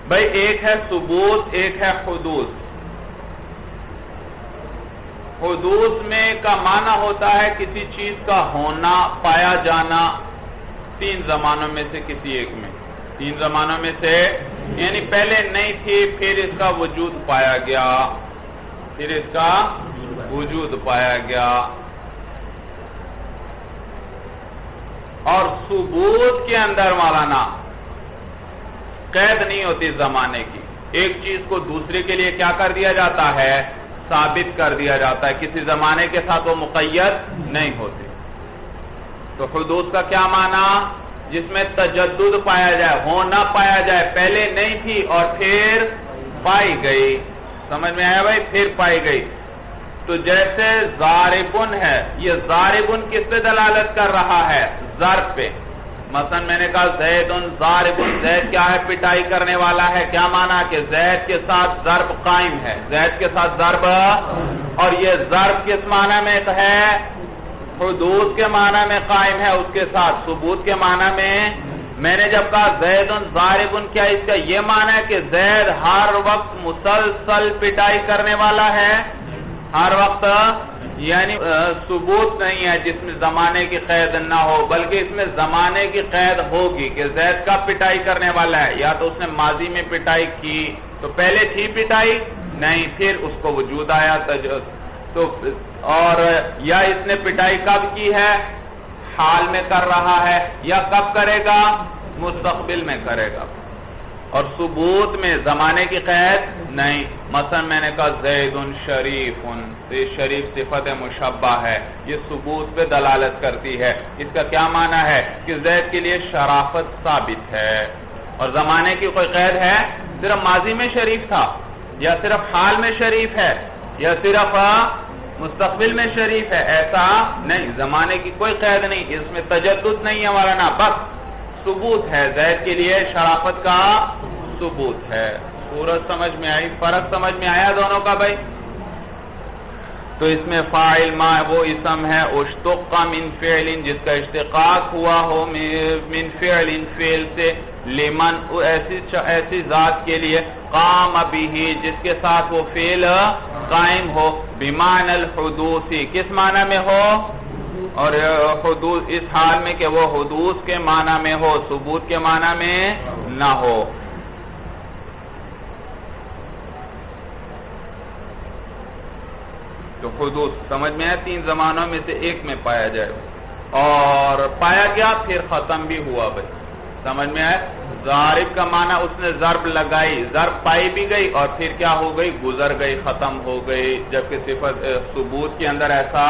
Speaker 1: بھئی ایک ہے ثبوت, ایک ہے حدوث. حدوث میں کا معنی ہوتا ہے کسی چیز کا ہونا, پایا جانا, تین زمانوں میں سے کسی ایک میں. تین زمانوں میں سے یعنی پہلے نہیں تھی, پھر اس کا وجود پایا گیا, پھر اس کا وجود پایا گیا. اور ثبوت کے اندر مولانا قید نہیں ہوتی زمانے کی. ایک چیز کو دوسرے کے لیے کیا کر دیا جاتا ہے؟ ثابت کر دیا جاتا ہے, کسی زمانے کے ساتھ وہ مقید نہیں ہوتی. تو حدوث کا کیا معنی؟ جس میں تجدد پایا جائے, ہونا پایا جائے, پہلے نہیں تھی اور پھر پائی گئی. سمجھ میں آیا بھائی؟ پھر پائی گئی. تو جیسے ضاربن ہے, یہ ضاربن کس پہ دلالت کر رہا ہے؟ ضرب پہ. مثلا میں نے کہا زیدن ضاربن, زید کیا ہے؟ پٹائی کرنے والا ہے. کیا معنی کہ زید کے ساتھ ضرب قائم ہے, زید کے ساتھ ضرب. اور یہ ضرب کس معنی میں ہے؟ حدوث کے معنی میں قائم ہے, اس کے ساتھ ثبوت کے معنی میں. میں نے جب کہا زیدن ضاربن, کیا اس کا یہ معنی ہے کہ زید ہر وقت مسلسل پٹائی کرنے والا ہے؟ ہر وقت یعنی ثبوت نہیں ہے جس میں زمانے کی قید نہ ہو, بلکہ اس میں زمانے کی قید ہوگی کہ زید کب پٹائی کرنے والا ہے. یا تو اس نے ماضی میں پٹائی کی, تو پہلے تھی پٹائی نہیں, پھر اس کو وجود آیا. تو اور یا اس نے پٹائی کب کی ہے؟ حال میں کر رہا ہے. یا کب کرے گا؟ مستقبل میں کرے گا. اور ثبوت میں زمانے کی قید نہیں. مثلا میں نے کہا زیدن شریفن, تو یہ شریف صفت مشبہ ہے, یہ ثبوت پہ دلالت کرتی ہے. اس کا کیا معنی ہے؟ کہ زید کے لیے شرافت ثابت ہے. اور زمانے کی کوئی قید ہے؟ صرف ماضی میں شریف تھا, یا صرف حال میں شریف ہے, یا صرف مستقبل میں شریف ہے؟ ایسا نہیں, زمانے کی کوئی قید نہیں, اس میں تجدد نہیں ہے ہمارا نا, بس ثبوت ہے. زید کے لیے شرافت کا ثبوت ہے. صورت سمجھ میں آئی؟ فرق سمجھ میں آیا دونوں کا بھائی؟ تو اس میں فاعل ما وہ اسم ہے اشتق من فعل, جس کا اشتقاق ہوا ہو من فعل, فعل سے, لمن ایسی ذات کے لیے, قام به, جس کے ساتھ وہ فعل قائم ہو, بمعنی الحدوثی, کس معنی میں ہو؟ اور حدوث اس حال میں کہ وہ حدوث کے معنی میں ہو, ثبوت کے معنی میں نہ ہو. تو حدوث سمجھ میں ہے, تین زمانوں میں سے ایک میں پایا جائے, اور پایا گیا پھر ختم بھی ہوا بھائی. سمجھ میں ہے؟ ضارب کا معنی اس نے ضرب لگائی, ضرب پائی بھی گئی اور پھر کیا ہو گئی؟ گزر گئی, ختم ہو گئی. جبکہ صفت ثبوت کے اندر ایسا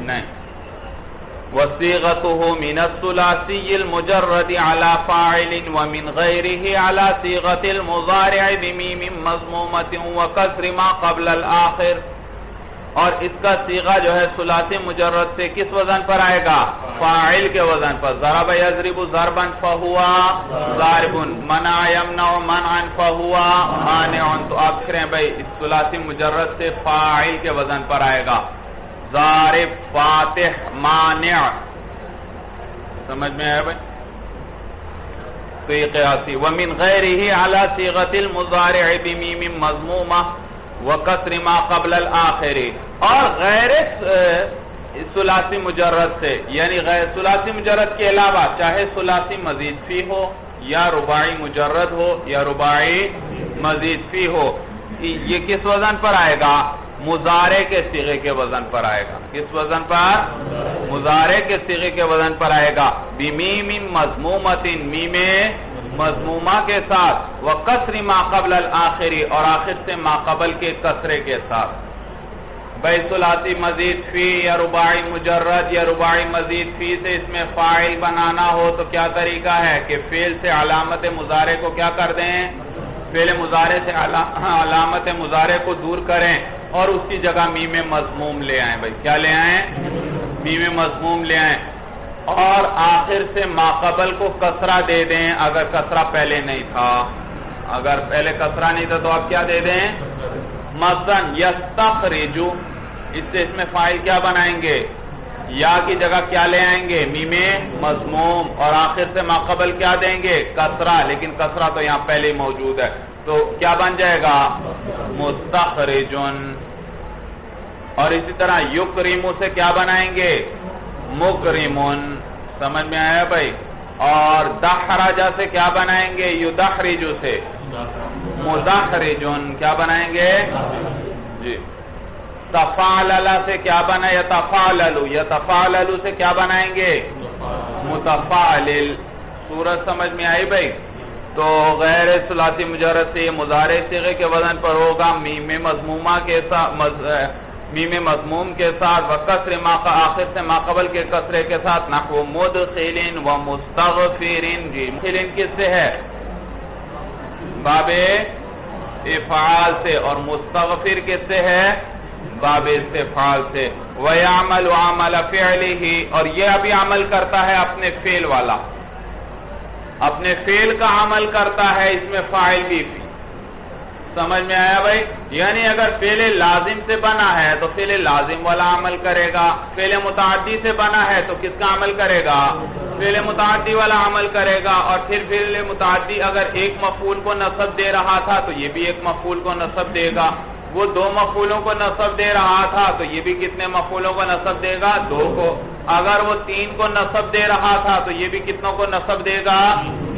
Speaker 1: نہیں. وَصِيغَتُهُ مِنَ الثُّلَاثِيِّ الْمُجَرَّدِ عَلَى فَاعِلٍ وَمِنْ غَيْرِهِ عَلَى صِيغَةِ الْمُضَارِعِ بِمِيمٍ مَضْمُومَةٍ وَكَسْرِ مَا قَبْلَ الْآخِرِ. اور اس کا صیغہ جو ہے ثلاثی مجرد سے کس وزن پر آئے گا؟ فاعل کے وزن پر. ضرب یضرب ضربا فهو ضارب, منع یمنع منعا فهو مانع. تو آپ کریں بھائی اس ثلاثی مجرد سے فاعل کے وزن پر آئے گا. ضارب, فاتح, مانع. سمجھ میں آئے بھائی؟ تو یہ قیاسی. وَمِنْ غَيْرِهِ عَلَى صِيغَةِ الْمُضَارِعِ بِمِيمٍ مَضْمُومَةٍ وَقَسْرِ مَا قَبْلَ الْآخِرِ. اور غیر ثلاثی مجرد سے, یعنی غیر ثلاثی مجرد کے علاوہ چاہے ثلاثی مزید فی ہو یا رباعی مجرد ہو یا رباعی مزید فی ہو, یہ کس وزن پر آئے گا؟ مضارع کے صیغے کے وزن پر آئے گا. کس وزن پر؟ مضارع کے صیغے کے وزن پر آئے گا. بمیم مضمومۃ، میم مضمومہ کے ساتھ، وکسر ما قبل الآخری، اور آخر سے ما قبل کے کسرے کے ساتھ. بھائی ثلاثی مزید فی یا رباعی مجرد یا رباعی مزید فی سے اس میں فاعل بنانا ہو تو کیا طریقہ ہے کہ فعل سے علامت مضارع کو کیا کر دیں؟ فعل مضارع سے علامت مضارع کو دور کریں اور اس کی جگہ میم مضموم لے آئیں. بھائی کیا لے آئیں؟ میم مضموم لے آئیں، اور آخر سے ما قبل کو کسرہ دے دیں اگر کسرہ پہلے نہیں تھا. اگر پہلے کسرہ نہیں تھا تو آپ کیا دے دیں؟ مثلا یستخرجو، اس میں فاعل کیا بنائیں گے؟ یا کی جگہ کیا لے آئیں گے؟ میم مضموم، اور آخر سے ما قبل کیا دیں گے؟ کسرہ. لیکن کسرہ تو یہاں پہلے ہی موجود ہے تو کیا بن جائے گا؟ مستخرجن. اور اسی طرح یکرمو سے کیا بنائیں گے؟ مکرمن. سمجھ میں آیا بھائی؟ اور دحرجہ سے کیا بنائیں گے؟ یدحرجو سے مدحرجن. کیا بنائیں گے؟ جی. تفعلل سے کیا بنا؟ یتفعللو. یتفعللو سے کیا بنائیں گے؟ متفعلل. صورت سمجھ میں آئی بھائی؟ تو غیر ثلاثی مجرد سے یہ مضارع صیغے کے وزن پر ہوگا میم مضمومہ کے ساتھ، میم مضموم کے ساتھ، وکسر ما آخر سے ما قبل کے کسرے کے ساتھ. نحو مدخل و مستغفر. جی مدخل کس سے ہے؟ باب افعال سے. اور مستغفر کس سے ہے؟ باب استفعال سے. وَيَعْمَلُ عَمَلَ فِعْلِهِ، اور یہ ابھی عمل کرتا ہے اپنے فعل والا، اپنے فعل کا عمل کرتا ہے، اس میں فاعل بھی فی. سمجھ میں آیا بھائی؟ یعنی اگر فعل لازم سے بنا ہے تو فعل لازم والا عمل کرے گا، فعل متعدی سے بنا ہے تو کس کا عمل کرے گا؟ فعل متعدی والا عمل کرے گا. اور پھر فعل متعدی اگر ایک مفعول کو نصب دے رہا تھا تو یہ بھی ایک مفعول کو نصب دے گا. وہ دو مفعولوں کو نصب دے رہا تھا تو یہ بھی کتنے مفعولوں کو نصب دے گا؟ دو کو. اگر وہ تین کو نصب دے رہا تھا تو یہ بھی کتنوں کو نصب دے گا؟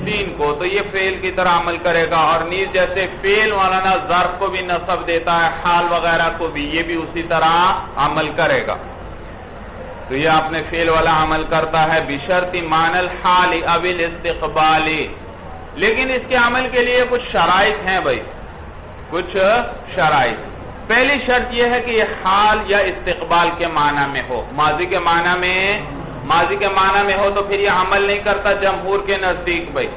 Speaker 1: تین کو. تو یہ فعل کی طرح عمل کرے گا. اور نیز جیسے فعل والا نا ظرف کو بھی نصب دیتا ہے، حال وغیرہ کو بھی، یہ بھی اسی طرح عمل کرے گا. تو یہ اپنے فعل والا عمل کرتا ہے بشرط معنی الحال او الاستقبال. لیکن اس کے عمل کے لیے کچھ شرائط ہیں بھائی، کچھ شرائط. پہلی شرط یہ ہے کہ یہ حال یا استقبال کے معنی میں ہو. ماضی کے معنی میں ہو تو پھر یہ عمل نہیں کرتا جمہور کے نزدیک بھائی.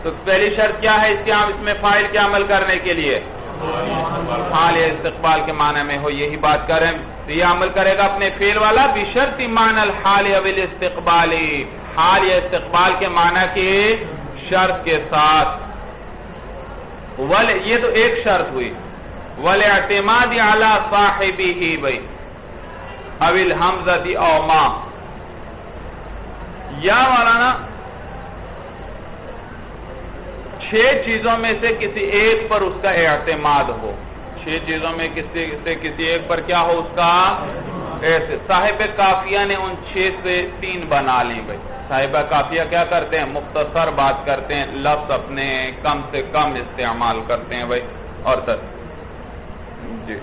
Speaker 1: تو پہلی شرط کیا ہے اس میں فاعل کے عمل کرنے کے لیے؟ حال یا استقبال کے معنی میں ہو. یہی بات کریں تو یہ عمل کرے گا اپنے فعل والا بشرط معنی الحال او الاستقبال، حال یا استقبال کے معنی کی شرط کے ساتھ. یہ تو ایک شرط ہوئی. والاعتماد علی صاحبہ بھائی او الحمزۃ او ما. یا والا نا 6 چیزوں میں سے کسی ایک پر اس کا اعتماد ہو. 6 چیزوں میں کسی ایک پر کیا ہو اس کا؟ ایسے صاحب کافیہ نے ان 6 سے 3 بنا لی بھائی. صاحب کافیہ کیا کرتے ہیں؟ مختصر بات کرتے ہیں، لفظ اپنے کم سے کم استعمال کرتے ہیں بھائی. اور جی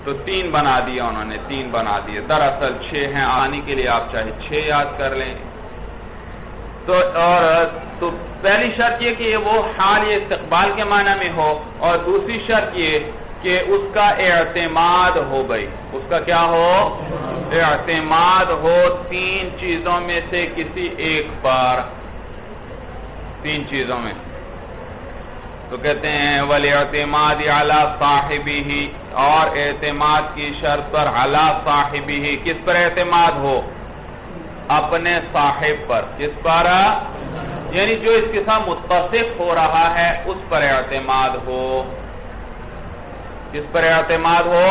Speaker 1: تو 3 بنا دیا انہوں نے، 3 بنا دیے. دراصل 6 ہیں، آنے کے لیے آپ چاہے 6 یاد کر لیں. تو پہلی شرط یہ کہ وہ حال یا استقبال کے معنی میں ہو. اور دوسری شرط یہ کہ اس کا اعتماد ہو بھائی. اس کا کیا ہو؟ اعتماد ہو 3 چیزوں میں سے کسی ایک پر. 3 چیزوں میں. تو کہتے ہیں والاعتماد علی صاحبہ، اور اعتماد کی شرط پر علی صاحبہ. کس پر اعتماد ہو؟ اپنے صاحب پر. کس پر؟ یعنی جو اس کے ساتھ متصف ہو رہا ہے اس پر اعتماد ہو. کس پر اعتماد ہو؟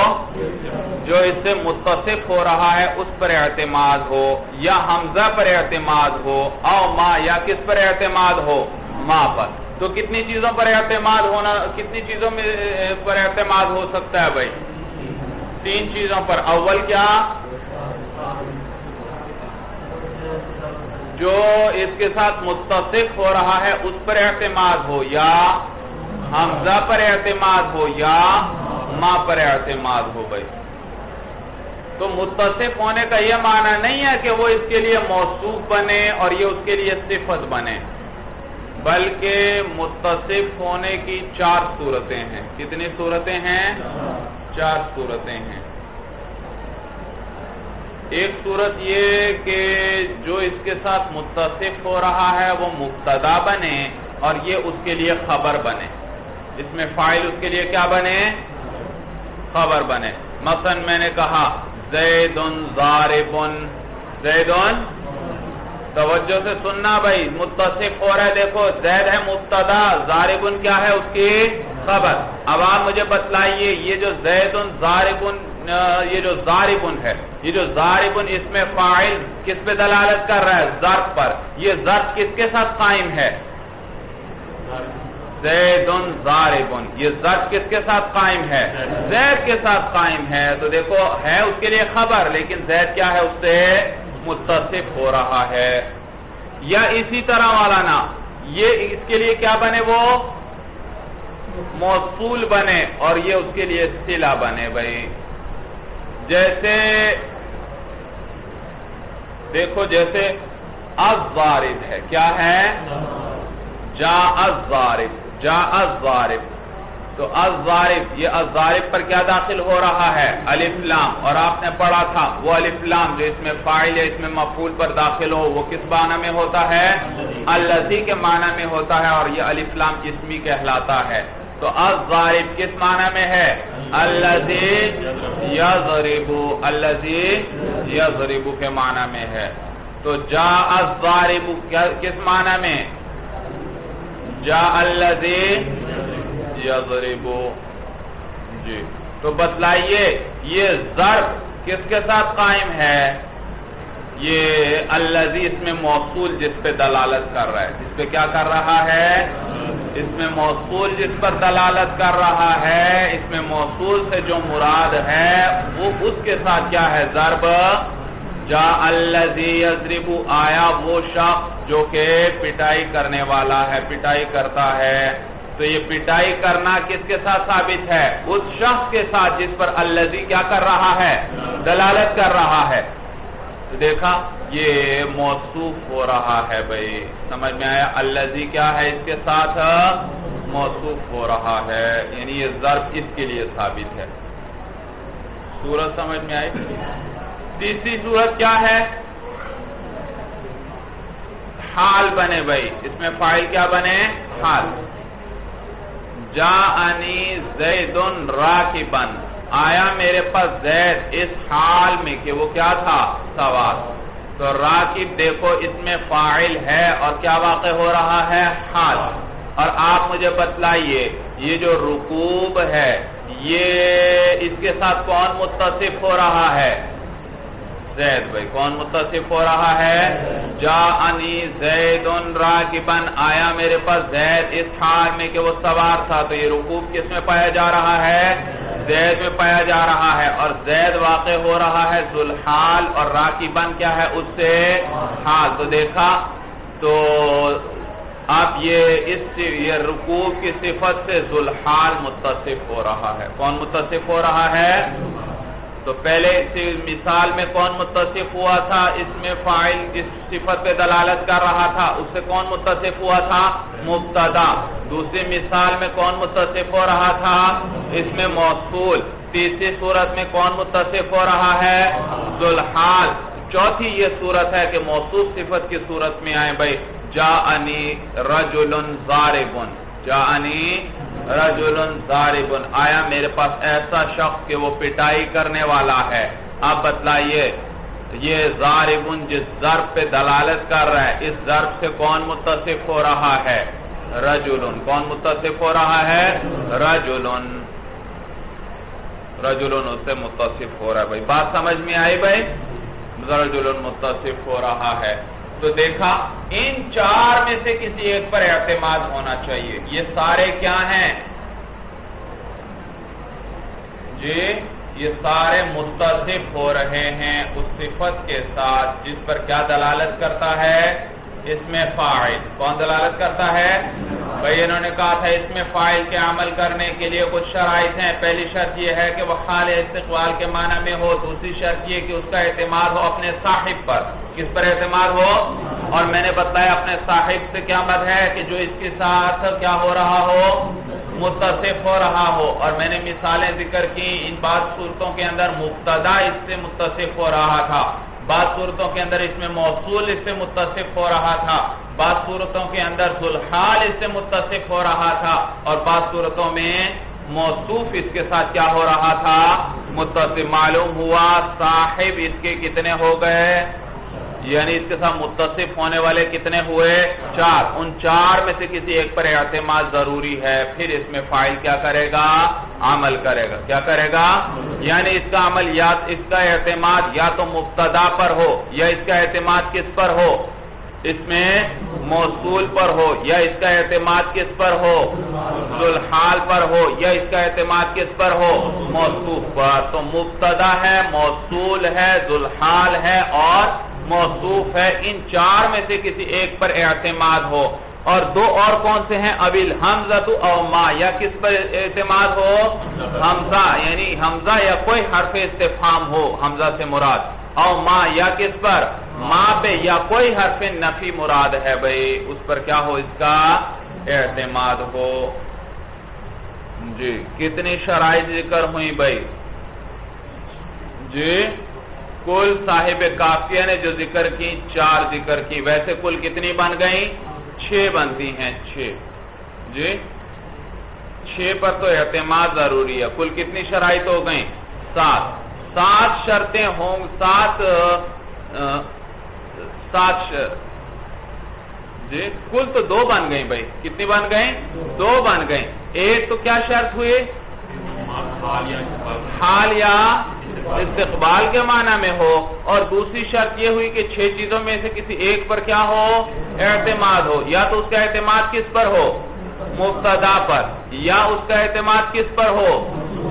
Speaker 1: جو اس سے متصف ہو رہا ہے اس پر اعتماد ہو، یا حمزہ پر اعتماد ہو، او ما، یا کس پر اعتماد ہو؟ ما پر. تو کتنی چیزوں پر اعتماد ہونا، کتنی چیزوں میں پر اعتماد ہو سکتا ہے بھائی؟ 3 چیزوں پر. اول کیا؟ جو اس کے ساتھ متصف ہو رہا ہے اس پر اعتماد ہو، یا حمزہ پر اعتماد ہو، یا ما پر اعتماد ہو گئی. تو متصف ہونے کا یہ معنی نہیں ہے کہ وہ اس کے لیے موصوف بنے اور یہ اس کے لیے صفت بنے، بلکہ متصف ہونے کی 4 صورتیں ہیں. کتنی صورتیں ہیں؟ 4 صورتیں ہیں. ایک صورت یہ کہ جو اس کے ساتھ متصف ہو رہا ہے وہ مبتدا بنے اور یہ اس کے لیے خبر بنے. اس میں فاعل اس کے لیے کیا بنے؟ خبر بنے. مثلا میں نے کہا زید ضارب، زید، توجہ سے سننا بھائی، متصف ہو رہا ہے. دیکھو زید ہے مبتدا، ضارب کیا ہے اس کی خبر. اب آپ مجھے بتلائیے یہ جو زید ضارب، یہ جو ضارب ہے، یہ جو ضارب اس میں فاعل کس پہ دلالت کر رہا ہے؟ ظرف پر. یہ ظرف کس کے ساتھ قائم ہے؟ زید ضارب. یہ ظرف کس کے ساتھ قائم ہے؟ زید کے ساتھ قائم ہے. تو دیکھو ہے اس کے لیے خبر، لیکن زید کیا ہے؟ اس سے متصف ہو رہا ہے. یا اسی طرح والا نا، یہ اس کے لیے کیا بنے؟ وہ موصول بنے اور یہ اس کے لیے صلہ بنے. بھائی جیسے دیکھو، جیسے الضارب ہے، کیا ہے؟ جاء الضارب، جاء الضارب. تو الضارب، یہ الضارب پر کیا داخل ہو رہا ہے؟ الف لام. اور آپ نے پڑھا تھا وہ الف لام جو اس میں فاعل ہے، اس میں مفعول پر داخل ہو، وہ کس معنی میں ہوتا ہے؟ الذی کے معنی میں ہوتا ہے، اور یہ الف لام اسمی کہلاتا ہے. تو الضارب کس معنی میں ہے؟ الذی یضرب، الذی یضرب کے معنی میں ہے. تو جاء الضارب کس معنی میں؟ جاء الذی یضرب. جی تو بتلائیے یہ ضرب کس کے ساتھ قائم ہے؟ یہ الذی اس میں موصول جس پہ دلالت کر رہا ہے. جس پہ کیا کر رہا ہے؟ اس میں موصول جس پر دلالت کر رہا ہے، اس میں موصول سے جو مراد ہے وہ اس کے ساتھ کیا ہے؟ ضرب. جاء الذی یضرب، آیا وہ شخص جو کہ پٹائی کرنے والا ہے، پٹائی کرتا ہے. تو یہ پٹائی کرنا کس کے ساتھ ثابت ہے؟ اس شخص کے ساتھ جس پر الذی کیا کر رہا ہے؟ دلالت کر رہا ہے. تو دیکھا یہ موصوف ہو رہا ہے. بھائی سمجھ میں آیا؟ الذی کیا ہے؟ اس کے ساتھ موصوف ہو رہا ہے، یعنی یہ ظرف اس کے لیے ثابت ہے. صورت سمجھ میں آئی؟ تیسری صورت کیا ہے؟ حال بنے. بھائی اس میں فاعل کیا بنے؟ حال. جاءنی زید راکبا، آیا میرے پاس زید اس حال میں کہ وہ کیا تھا؟ سوار. تو راکب دیکھو اس میں فاعل ہے اور کیا واقع ہو رہا ہے؟ حال. اور آپ مجھے بتلائیے یہ جو رکوب ہے یہ اس کے ساتھ کون متصف ہو رہا ہے؟ زید. بھائی کون متصف ہو رہا ہے؟ جاءنی زید راکبا، آیا میرے پاس زید اس حال میں کہ وہ سوار تھا. تو یہ رکوب کس میں پایا جا رہا ہے؟ زید میں پایا جا رہا ہے. اور زید واقع ہو رہا ہے ذوالحال، اور راکبا کیا ہے؟ اس سے حال. تو دیکھا تو اب یہ رکوب کی صفت سے ذوالحال متصف ہو رہا ہے. کون متصف ہو رہا ہے؟ تو پہلے مثال میں کون متصف ہوا تھا؟ اس میں فاعل جس صفت پہ دلالت کر رہا تھا اس سے کون متصف ہوا تھا؟ مبتدا. دوسری مثال میں کون متصف ہو رہا تھا؟ اس میں موصول. تیسری صورت میں کون متصف ہو رہا ہے؟ ذوالحال. چوتھی یہ صورت ہے کہ موصوف صفت کی صورت میں آئے. بھائی جاءنی رجل ضارب، جاءنی رجل ضارب، آیا میرے پاس ایسا شخص کہ وہ پٹائی کرنے والا ہے. آپ بتلائیے یہ ضارب جس ضرب پہ دلالت کر رہا ہے اس ضرب سے کون متصف ہو رہا ہے؟ رجل. کون متصف ہو رہا ہے؟ رجل. رجل اس سے متصف ہو رہا ہے. بھائی بات سمجھ میں آئی؟ بھائی رجل متصف ہو رہا ہے. تو دیکھا ان 4 میں سے کسی ایک پر اعتماد ہونا چاہیے. یہ سارے کیا ہیں جی؟ یہ سارے متصف ہو رہے ہیں اس صفت کے ساتھ جس پر کیا دلالت کرتا ہے؟ اس میں فاعل. کون دلالت کرتا ہے؟ بھئی انہوں نے کہا تھا اس میں فاعل کے عمل کرنے کے لیے کچھ شرائط ہیں. پہلی شرط یہ ہے کہ وہ حال استقبال کے معنی میں ہو. دوسری شرط یہ کہ اس کا اعتماد ہو اپنے صاحب پر. کس پر اعتماد ہو؟ اور میں نے بتایا اپنے صاحب سے کیا مراد ہے کہ جو اس کے ساتھ کیا ہو رہا ہو؟ متصف ہو رہا ہو. اور میں نے مثالیں ذکر کی. ان بعض صورتوں کے اندر مبتدا اس سے متصف ہو رہا تھا, بعض صورتوں کے اندر اس میں موصول اس سے متصف ہو رہا تھا, بعض صورتوں کے اندر ذوالحال اس سے متصف ہو رہا تھا, اور بعض صورتوں میں موصوف اس کے ساتھ کیا ہو رہا تھا؟ متصف. معلوم ہوا صاحب اس کے کتنے ہو گئے؟ یعنی اس کے ساتھ متصف ہونے والے کتنے ہوئے؟ 4. ان 4 میں سے کسی ایک پر اعتماد ضروری ہے. پھر اس میں فاعل کیا کرے گا؟ عمل کرے گا. کیا کرے گا؟ یعنی اس کا عمل یا اس کا اعتماد یا تو مبتدا پر ہو, یا اس کا اعتماد کس پر ہو؟ اس میں موصول پر ہو, یا اس کا اعتماد کس پر ہو؟ ذوالحال پر ہو, یا اس کا اعتماد کس پر ہو؟ موصوف پر. تو مبتدا ہے, موصول ہے, ذوالحال ہے اور موصوف ہے. ان 4 میں سے کسی ایک پر اعتماد ہو. اور 2 اور کون سے ہیں؟ اب الحمزہ او ما, یا کس پر اعتماد ہو؟ حمزہ, یعنی حمزہ یا کوئی حرف استفہام ہو, حمزہ سے مراد, او ما یا کس پر؟ ما پہ, یا کوئی حرف نفی مراد ہے بھئی, اس پر کیا ہو؟ اس کا اعتماد ہو. جی کتنی شرائط ذکر ہوئی بھئی؟ جی کل صاحب کافیہ نے جو ذکر کی 4 ذکر کی. ویسے کل کتنی بن گئیں؟ 6 بنتی ہیں. 6. جی 6 پر تو اعتماد ضروری ہے. کل کتنی شرائط ہو گئیں؟ 7. 7 شرطیں ہوں. 7 جی کل تو 2 بن گئیں بھائی. کتنی بن گئیں؟ 2 بن گئیں. ایک تو کیا شرط ہوئی؟ حال یا استقبال کے معنی میں ہو. اور دوسری شرط یہ ہوئی کہ 6 چیزوں میں سے کسی ایک پر کیا ہو؟ اعتماد ہو. یا تو اس کا اعتماد کس پر ہو؟ مبتدا پر. یا اس کا اعتماد کس پر ہو؟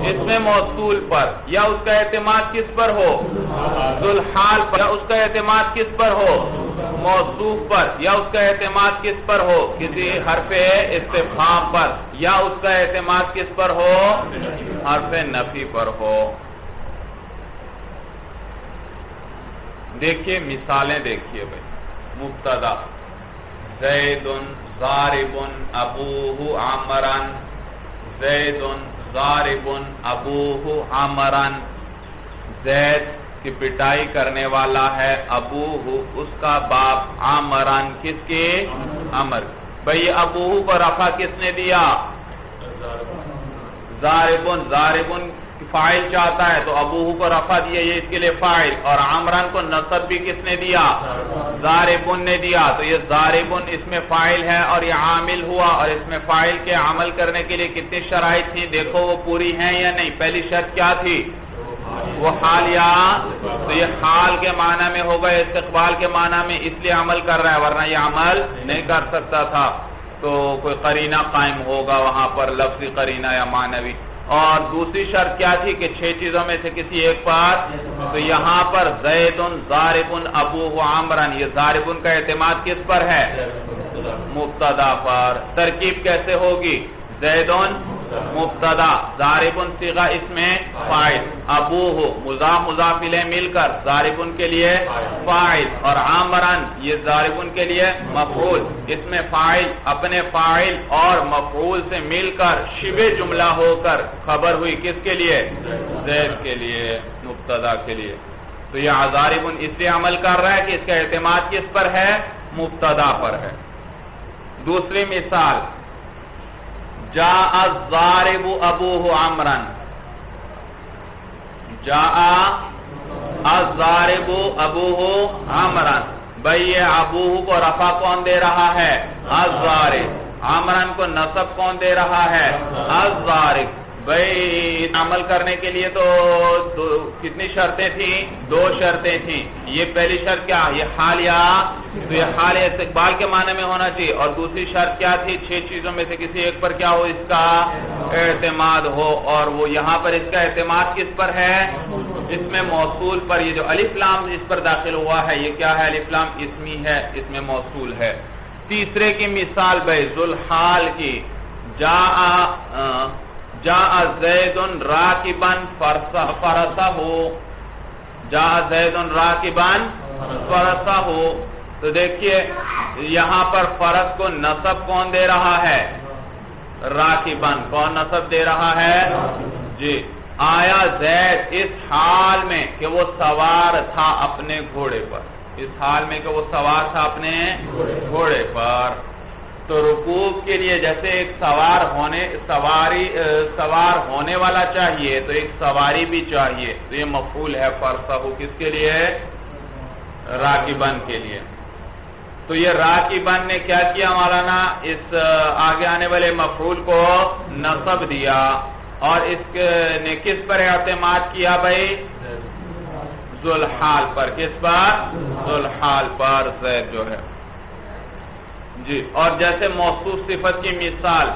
Speaker 1: اس میں موصول پر. یا اس کا اعتماد کس پر ہو؟ ذوالحال پر. یا اس کا اعتماد کس پر ہو؟ موصوف پر. یا اس کا اعتماد کس پر ہو؟ کسی حرف استفہام پر. یا اس کا اعتماد کس پر ہو؟ حرف نفی پر ہو. دیکھیے مثالیں دیکھیے بھائی. مبتدا زید ضارب ابوہ عمرا, زید ضارب ابوہ عمرا. زید کی پٹائی کرنے والا ہے, ابوہ اس کا باپ, عمرا کس کے؟ عمر. بھئی ابوہ کو رفع کس نے دیا؟ ضاربن. ضاربن فاعل چاہتا ہے تو ابوہ کو رفع دیا, یہ اس کے لئے فاعل. اور عمران کو نصب بھی کس نے دیا؟ ضاربن نے دیا. تو یہ ضاربن اس میں فاعل ہے اور یہ عامل ہوا. اور اس میں فاعل کے عمل کرنے کے لئے کتنی شرائط تھیں؟ دیکھو وہ پوری ہیں یا نہیں. پہلی شرط کیا تھی؟ وہ حال یا, تو یہ حال کے معنی میں ہوگا, استقبال کے معنی میں, اس لیے عمل کر رہا ہے, ورنہ یہ عمل نہیں کر سکتا تھا. تو کوئی قرینہ قائم ہوگا وہاں پر, لفظی قرینہ یا معنوی. اور دوسری شرط کیا تھی کہ 6 چیزوں میں سے کسی ایک پر. تو یہاں پر زید ضارب ابوہ عمرا, یہ ضارب کا اعتماد کس پر ہے؟ مبتدا پر. ترکیب کیسے ہوگی؟ زید مبتدا, ضارب صیغہ اس میں فاعل, ابوہ مضاف مضاف الیہ مل کر ضارب کے لیے فاعل, اور عمرا یہ ضارب کے لیے مفعول. اس میں فاعل اپنے فاعل اور مفعول سے مل کر شبہ جملہ ہو کر خبر ہوئی کس کے لیے؟ زید کے لیے, مبتدا کے لیے. تو یہ ضارب اس لیے عمل کر رہا ہے کہ اس کا اعتماد کس پر ہے؟ مبتدا پر ہے. دوسری مثال, جاء الضارب ابوہ عمرا. جاء الضارب ابوہ عمرا. بھئی یہ ابوہ کو رفع کون دے رہا ہے؟ الضارب. عمران کو نصب کون دے رہا ہے؟ الضارب. بھئی عمل کرنے کے لیے تو کتنی شرطیں تھیں؟ 2 شرطیں تھیں. یہ پہلی شرط کیا؟ یہ حال یا, تو یہ حال استقبال کے معنی میں ہونا چاہیے. اور دوسری شرط کیا تھی؟ 6 چیزوں میں سے کسی ایک پر کیا ہو؟ اس کا اعتماد ہو. اور وہ یہاں پر اس کا اعتماد کس پر ہے؟ اس میں موصول پر. یہ جو الف لام اس پر داخل ہوا ہے یہ کیا ہے؟ الف لام اسمی ہے, اس میں موصول ہے. تیسرے کی مثال بھائی ذوالحال کی، جاء زید راکبا فرسہ، جاء زید راکبا فرسہ، تو دیکھیے یہاں پر فرس کو نصب کون دے رہا ہے؟ راکبا، کون نصب دے رہا ہے؟ جی، آیا زید اس حال میں کہ وہ سوار تھا اپنے گھوڑے پر، اس حال میں کہ وہ سوار تھا اپنے گھوڑے پر، تو رکوب کے لیے جیسے ایک سوار ہونے والا چاہیے تو ایک سواری بھی چاہیے، تو یہ مفعول ہے فرسہ، کس کے لیے؟ راکبن کے لیے۔ تو یہ راکبن نے کیا کیا مولانا؟ اس آگے آنے والے مفعول کو نصب دیا، اور اس نے کس پر اعتماد کیا بھائی؟ ذوالحال پر، کس پر؟ ذوالحال پر زید جو ہے جی۔ اور جیسے موصوف صفت کی مثال،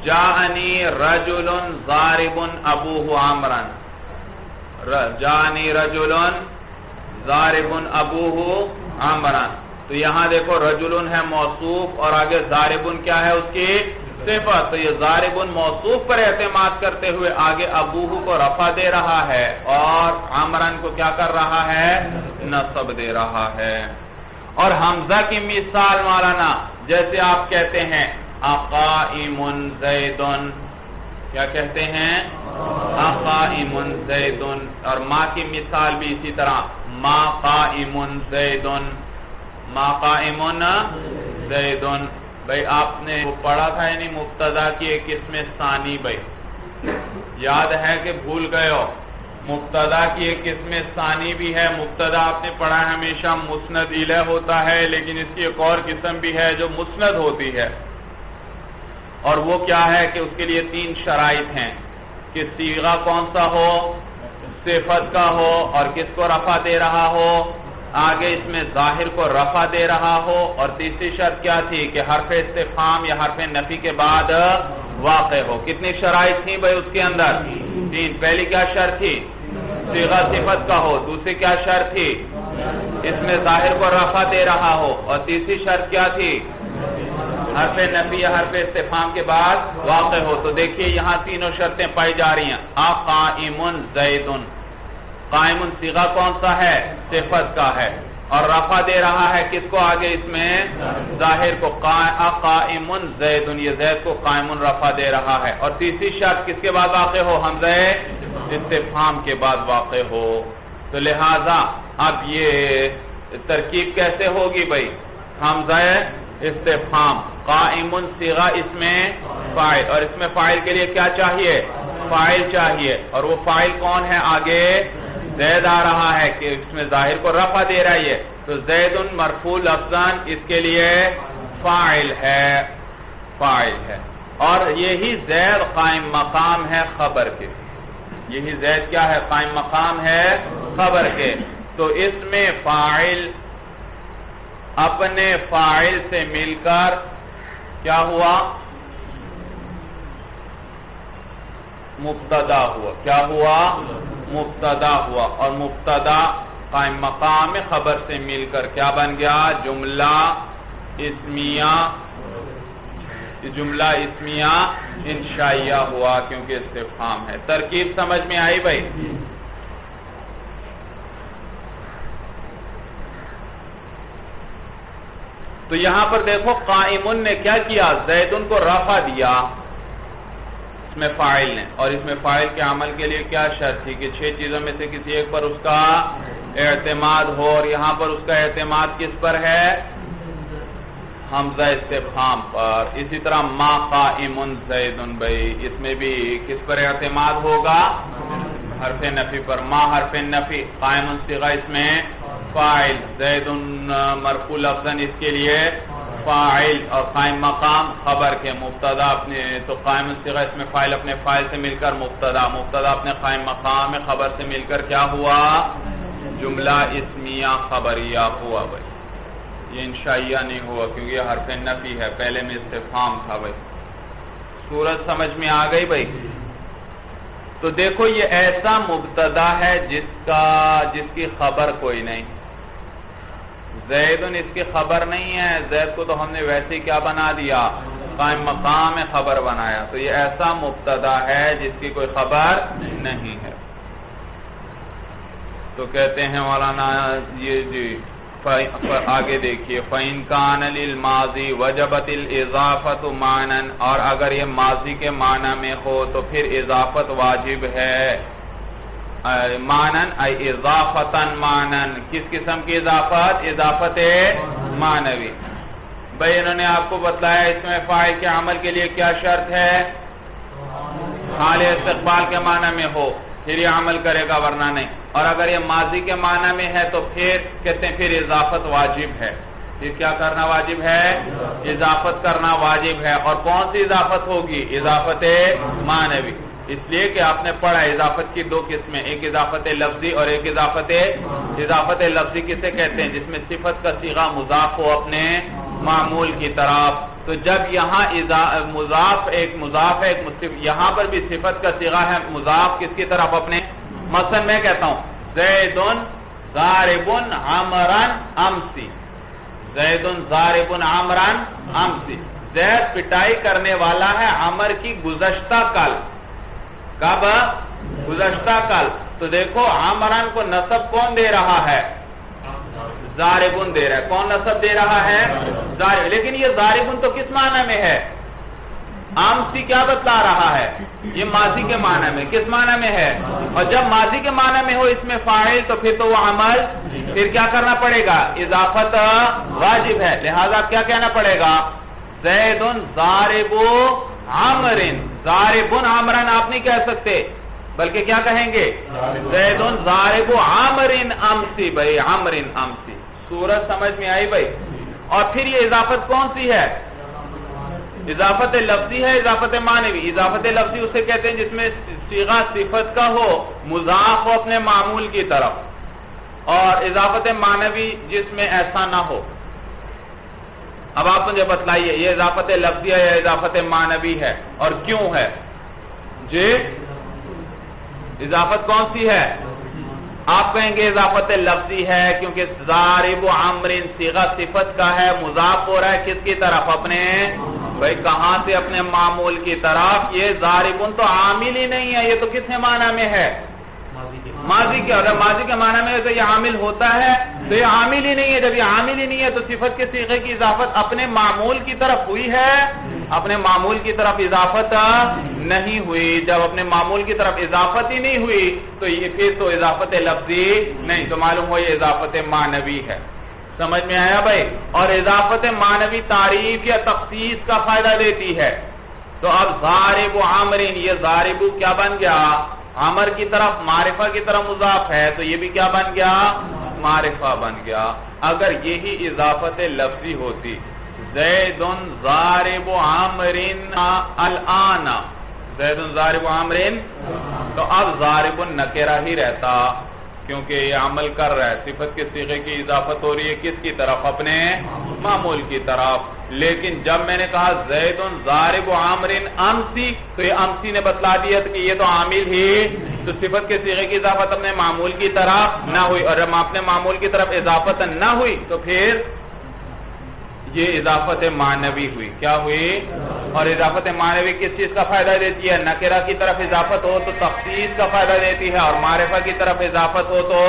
Speaker 1: جاءنی رجل ضارب ابوہ عمرا، جاءنی رجل ضارب ابوہ عمرا، تو یہاں دیکھو رجل ہے موصوف اور آگے ضارب کیا ہے اس کی صفت، تو یہ ضارب موصوف پر اعتماد کرتے ہوئے آگے ابوہ کو رفع دے رہا ہے اور عمران کو کیا کر رہا ہے؟ نصب دے رہا ہے۔ اور حمزہ کی مثال مولانا جیسے آپ کہتے ہیں اقائم زیدن، کیا کہتے ہیں؟ اقائم زیدن، اور ما کی مثال بھی اسی طرح ما قائم زیدن، ما قائم زیدن۔ بھئی آپ نے وہ پڑھا تھا یعنی مبتدا کی ایک قسم ثانی، بھئی یاد ہے کہ بھول گئے ہو؟ مبتدا کی ایک قسم ثانی بھی ہے، مبتدا آپ نے پڑھا ہے ہمیشہ مسند الیہ ہوتا ہے، لیکن اس کی ایک اور قسم بھی ہے جو مسند ہوتی ہے، اور وہ کیا ہے کہ اس کے لیے 3 شرائط ہیں کہ صیغہ کون سا ہو؟ صفت کا ہو، اور کس کو رفع دے رہا ہو؟ آگے اس میں ظاہر کو رفع دے رہا ہو، اور تیسری شرط کیا تھی کہ حرف استفہام یا حرف نفی کے بعد واقع ہو۔ کتنی شرائط تھیں بھائی اس کے اندر؟ 3۔ پہلی کیا شرط تھی؟ صیغہ صفت کا ہو، دوسری کیا شرط تھی؟ اس میں ظاہر کو رفع دے رہا ہو، اور تیسری شرط کیا تھی؟ حرف نفی یا حرف استفہام کے بعد واقع ہو۔ تو دیکھیے یہاں تینوں شرطیں پائی جا رہی ہیں۔ اقائم زیدن، قائم صیغہ کون سا ہے؟ صفت کا ہے، اور رفع دے رہا ہے کس کو آگے اس میں؟ ظاہر کو، قائم زیدن، یہ زید کو قائم رفع دے رہا ہے، اور تیسری شرط کس کے بعد واقع ہو؟ حمزہ استفہام کے بعد واقع ہو۔ تو لہذا اب یہ ترکیب کیسے ہوگی بھائی؟ حمزہ استفہام، قائم صیغہ اس میں فاعل، اور اس میں فاعل کے لیے کیا چاہیے؟ فاعل چاہیے، اور وہ فاعل کون ہے؟ آگے زید آ رہا ہے کہ اس میں ظاہر کو رفع دے رہی ہے، تو زید مرفوع لفظاً اس کے لیے فاعل ہے، فاعل ہے، اور یہی زید قائم مقام ہے خبر کے، یہی زید کیا ہے؟ قائم مقام ہے خبر کے۔ تو اس میں فاعل اپنے فاعل سے مل کر کیا ہوا؟ مبتدا ہوا، کیا ہوا؟ مبتدا ہوا، اور مبتدا قائم مقام خبر سے مل کر کیا بن گیا؟ جملہ اسمیہ، جملہ اسمیہ انشائیہ ہوا، کیونکہ استفہام ہے۔ ترکیب سمجھ میں آئی بھائی؟ تو یہاں پر دیکھو قائمن نے کیا کیا؟ زیدن کو رفع دیا اس میں فاعل نے، اور اس میں فاعل کے عمل کے لیے کیا شرط تھی کہ 6 چیزوں میں سے کسی ایک پر اس کا اعتماد ہو، اور یہاں پر اس کا اعتماد کس پر ہے؟ حمزہ استفہام پر۔ اسی طرح ما قائم زیدن، بھائی اس میں بھی کس پر اعتماد ہوگا؟ حرف نفی پر۔ ما حرف نفی، قائم صیغہ اس میں فاعل، زیدن مرفوع لفظاً اس کے لیے فاعل، اور قائم مقام خبر کے، مبتدا اپنے، تو قائم صیغہ اس میں فاعل اپنے فاعل سے مل کر مبتدا، مبتدا اپنے قائم مقام خبر سے مل کر کیا ہوا؟ جملہ اسمیہ خبریہ ہوا بھائی، یہ انشائیہ نہیں ہوا کیونکہ یہ حرف نفی ہے، پہلے میں استفہام تھا بھائی۔ صورت سمجھ میں آ گئی بھائی؟ تو دیکھو یہ ایسا مبتدا ہے جس کی خبر کوئی نہیں، زیدن اس کی خبر نہیں ہے، زید کو تو ہم نے ویسے کیا بنا دیا، قائم مقام خبر بنایا، تو یہ ایسا مبتدا ہے جس کی کوئی خبر نہیں ہے۔ تو کہتے ہیں مولانا یہ جی آگے دیکھیے، فَإِن كَانَ لِلْمَاضِي وَجَبَتِ الْإِضَافَةُ مَعْنًا، اور اگر یہ ماضی کے معنی میں ہو تو پھر اضافت واجب ہے، معنًا ای اضافتاً معنًا، کس قسم کی اضافت؟ اضافت معنوی۔ بھئی انہوں نے آپ کو بتلایا اس میں فاعل کے عمل کے لیے کیا شرط ہے، حال استقبال کے معنی میں ہو پھر یہ عمل کرے گا ورنہ نہیں، اور اگر یہ ماضی کے معنی میں ہے تو پھر کہتے ہیں پھر اضافت واجب ہے، پھر کیا کرنا واجب ہے، اضافت کرنا واجب ہے، اور کون سی اضافت ہوگی، اضافت معنوی، اس لیے کہ آپ نے پڑھا اضافت کی دو قسمیں، ایک اضافت لفظی اور ایک اضافت لفظی کسے کہتے ہیں، جس میں صفت کا صیغہ مضاف ہو اپنے معمول کی طرف، تو جب یہاں مضاف ایک یہاں پر بھی صفت کا صیغہ ہے مضاف کس کی طرف اپنے، مثلا میں کہتا ہوں زیدن ضاربن عمران امسی، زیدن ضاربن عمران امسی، زید پٹائی کرنے والا ہے عمر کی گزشتہ کل، کب؟ گزشتہ کل، تو دیکھو عمران کو نصب کون دے رہا ہے، ضاربن دے رہا ہے، کون نصب دے رہا ہے، ضارب، لیکن یہ ضاربن تو کس معنی میں ہے، امسی کیا بتلا رہا ہے، یہ ماضی کے معنی میں، کس معنی میں ہے، اور جب ماضی کے معنی میں ہو اس میں فاعل تو پھر تو وہ عمل پھر کیا کرنا پڑے گا، اضافت واجب ہے، لہذا کیا کہنا پڑے گا، زیدن ضارب عمرن، ضاربن عمرن آپ نہیں کہہ سکتے بلکہ کیا کہیں گے، زیدن ضارب عمرن امسی، بھئی عمرن امسی، صورت سمجھ میں آئی بھئی، اور پھر یہ اضافت کون سی ہے، اضافت لفظی ہے، اضافت معنوی، اضافت لفظی اسے کہتے ہیں جس میں صیغہ صفت کا ہو مضاف ہو اپنے معمول کی طرف، اور اضافت معنوی جس میں ایسا نہ ہو۔ اب آپ مجھے بتلائیے یہ اضافت لفظی ہے یا اضافت معنوی ہے اور کیوں ہے، جی اضافت کون سی ہے، آپ کہیں گے اضافت لفظی ہے کیونکہ ضارب عمرن صیغہ صفت کا ہے، مضاف ہو رہا ہے کس کی طرف، اپنے، بھئی کہاں سے، اپنے معمول کی طرف، یہ ضاربن تو عامل ہی نہیں ہے، یہ تو کس معنی میں ہے، ماضی کے، اگر ماضی کے معنی میں تو یہ عامل ہوتا ہے تو یہ عامل ہی نہیں ہے، جب یہ عامل ہی نہیں ہے تو صفت کے صیغے کی اضافت اپنے معمول کی طرف ہوئی ہے، اپنے معمول کی طرف اضافت نہیں ہوئی، جب اپنے معمول کی طرف اضافت ہی نہیں ہوئی تو یہ پھر تو اضافت لفظی نہیں، تو معلوم ہو یہ اضافت معنوی ہے، سمجھ میں آیا بھائی، اور اضافت معنوی تعریف یا تخصیص کا فائدہ دیتی ہے، تو اب ضارب عمرن، یہ ضارب کیا بن گیا، عمر کی طرف معرفہ کی طرف مضاف ہے تو یہ بھی کیا بن گیا، معرفہ بن گیا۔ اگر یہی اضافت لفظی ہوتی زیدن ضارب عمرن الان، زیدن ضارب عمرن، تو اب ضارب نکرہ ہی رہتا کیونکہ یہ عمل کر رہا ہے، صفت کے صیغے کی اضافت ہو رہی ہے کس کی طرف، اپنے معمول کی طرف، لیکن جب میں نے کہا زیدن ضارب عمرن امسی تو یہ امسی نے بتلا دیا کہ یہ تو عامل ہی، تو صفت کے صیغے کی اضافت اپنے معمول کی طرف نہ ہوئی، اور جب اپنے معمول کی طرف اضافت نہ ہوئی تو پھر یہ اضافت معنوی ہوئی، کیا ہوئی، اور اضافت معنوی کس چیز کا فائدہ دیتی ہے، نکرہ کی طرف اضافت ہو تو تخصیص کا فائدہ دیتی ہے، اور معرفہ کی طرف اضافت ہو تو،